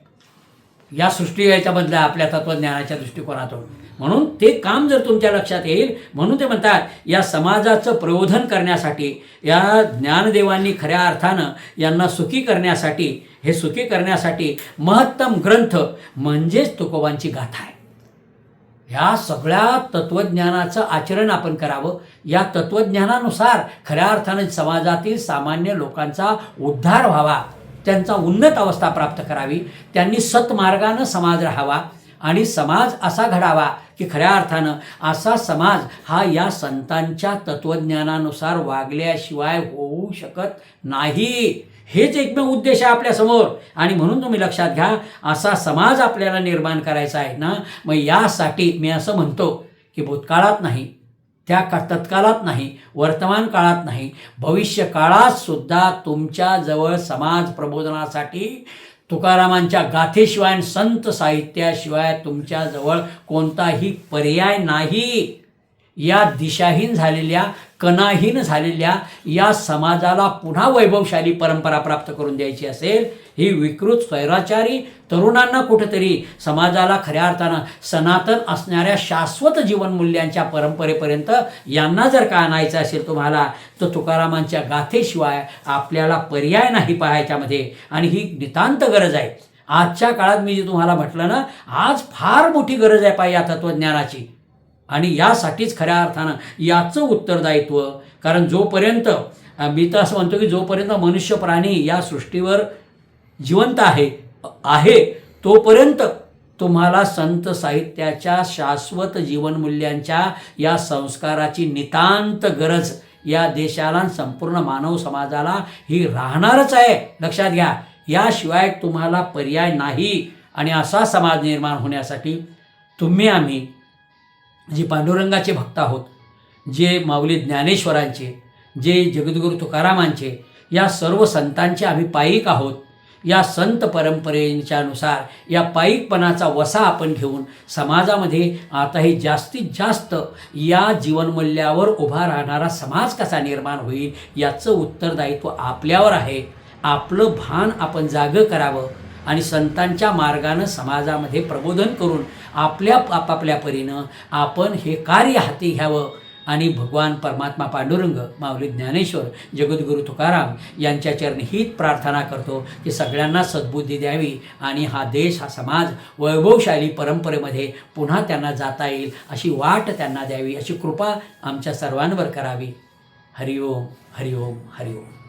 या सृष्टी याच्यामधल्या आपल्या तत्वज्ञानाच्या दृष्टिकोनातून. म्हणून ते काम जर तुमच्या लक्षात येईल, म्हणून ते म्हणतात या समाजाचं प्रबोधन करण्यासाठी, या ज्ञानदेवांनी खऱ्या अर्थानं यांना सुखी करण्यासाठी, हे सुखी करण्यासाठी महत्तम ग्रंथ म्हणजेच तुकोबांची गाथा आहे. ह्या सगळ्या तत्त्वज्ञानाचं आचरण आपण करावं. या तत्त्वज्ञानानुसार खऱ्या अर्थानं समाजातील सामान्य लोकांचा उद्धार व्हावा, त्यांचा उन्नत अवस्था प्राप्त करावी, त्यांनी सत्मार्गानं समाज राहावा आणि समाज असा घडावा की खऱ्या अर्थानं असा समाज हा या संतांच्या तत्त्वज्ञानानुसार वागल्याशिवाय होऊ शकत नाही. हेच एकमेव उद्देश आहे आपल्यासमोर. आणि म्हणून तुम्ही लक्षात घ्या, असा समाज आपल्याला निर्माण करायचा आहे ना, मग यासाठी मी असं म्हणतो की भूतकाळात नाही, तत्काळात नाही, वर्तमान काळात नाही, भविष्य काळात सुद्धा तुमच्याजवळ समाज प्रबोधनासाठी तुकारामांच्या गाथेशिवाय, संत साहित्याशिवाय तुमच्याजवळ कोणताही पर्याय नाही. या दिशाहीन झालेल्या, कणाहीन झालेल्या या समाजाला पुन्हा वैभवशाली परंपरा प्राप्त करून द्यायची असेल, ही विकृत स्वैराचारी तरुणांना कुठेतरी समाजाला खऱ्या अर्थानं सनातन असणाऱ्या शाश्वत जीवनमूल्यांच्या परंपरेपर्यंत यांना जर का आणायचं असेल तुम्हाला, तर तुकारामांच्या गाथेशिवाय आपल्याला पर्याय नाही पाहायच्यामध्ये. आणि ही नितांत गरज आहे आजच्या काळात. मी जे तुम्हाला म्हटलं ना, आज फार मोठी गरज आहे पाहिजे या तत्त्वज्ञानाची. आणि यासाठीच खऱ्या अर्थानं याचं उत्तरदायित्व, कारण जोपर्यंत मी तर असं म्हणतो की जोपर्यंत मनुष्य प्राणी या सृष्टीवर जिवंत आहे तोपर्यंत तुम्हाला संत साहित्याच्या शाश्वत जीवनमूल्यांच्या या संस्काराची नितांत गरज या देशाला, संपूर्ण मानव समाजाला ही राहणारच आहे. लक्षात घ्या, याशिवाय तुम्हाला पर्याय नाही. आणि असा समाज निर्माण होण्यासाठी तुम्ही आम्ही जे पांडुरंगाचे भक्त आहोत, जे माऊली ज्ञानेश्वरांचे, जे जगद्गुरू तुकारामांचे, या सर्व संतांचे आम्ही पाईक आहोत. या संत परंपरेच्यानुसार या पाईकपणाचा वसा आपण घेऊन समाजामध्ये आताही जास्तीत जास्त या जीवनमूल्यावर उभा राहणारा समाज कसा निर्माण होईल याचं उत्तरदायित्व आपल्यावर आहे. आपलं भान आपण जागं करावं आणि संतांच्या मार्गानं समाजामध्ये प्रबोधन करून आपापल्या परीनं आपण हे कार्य हाती घ्यावं. आणि भगवान परमात्मा पांडुरंग, माऊली ज्ञानेश्वर, जगद्गुरू तुकाराम यांच्या चरणी हीच प्रार्थना करतो की सगळ्यांना सद्बुद्धी द्यावी आणि हा देश, हा समाज वैभवशाली परंपरेमध्ये पुन्हा त्यांना जाता येईल अशी वाट त्यांना द्यावी, अशी कृपा आमच्या सर्वांवर करावी. हरिओम हरिओम हरिओम.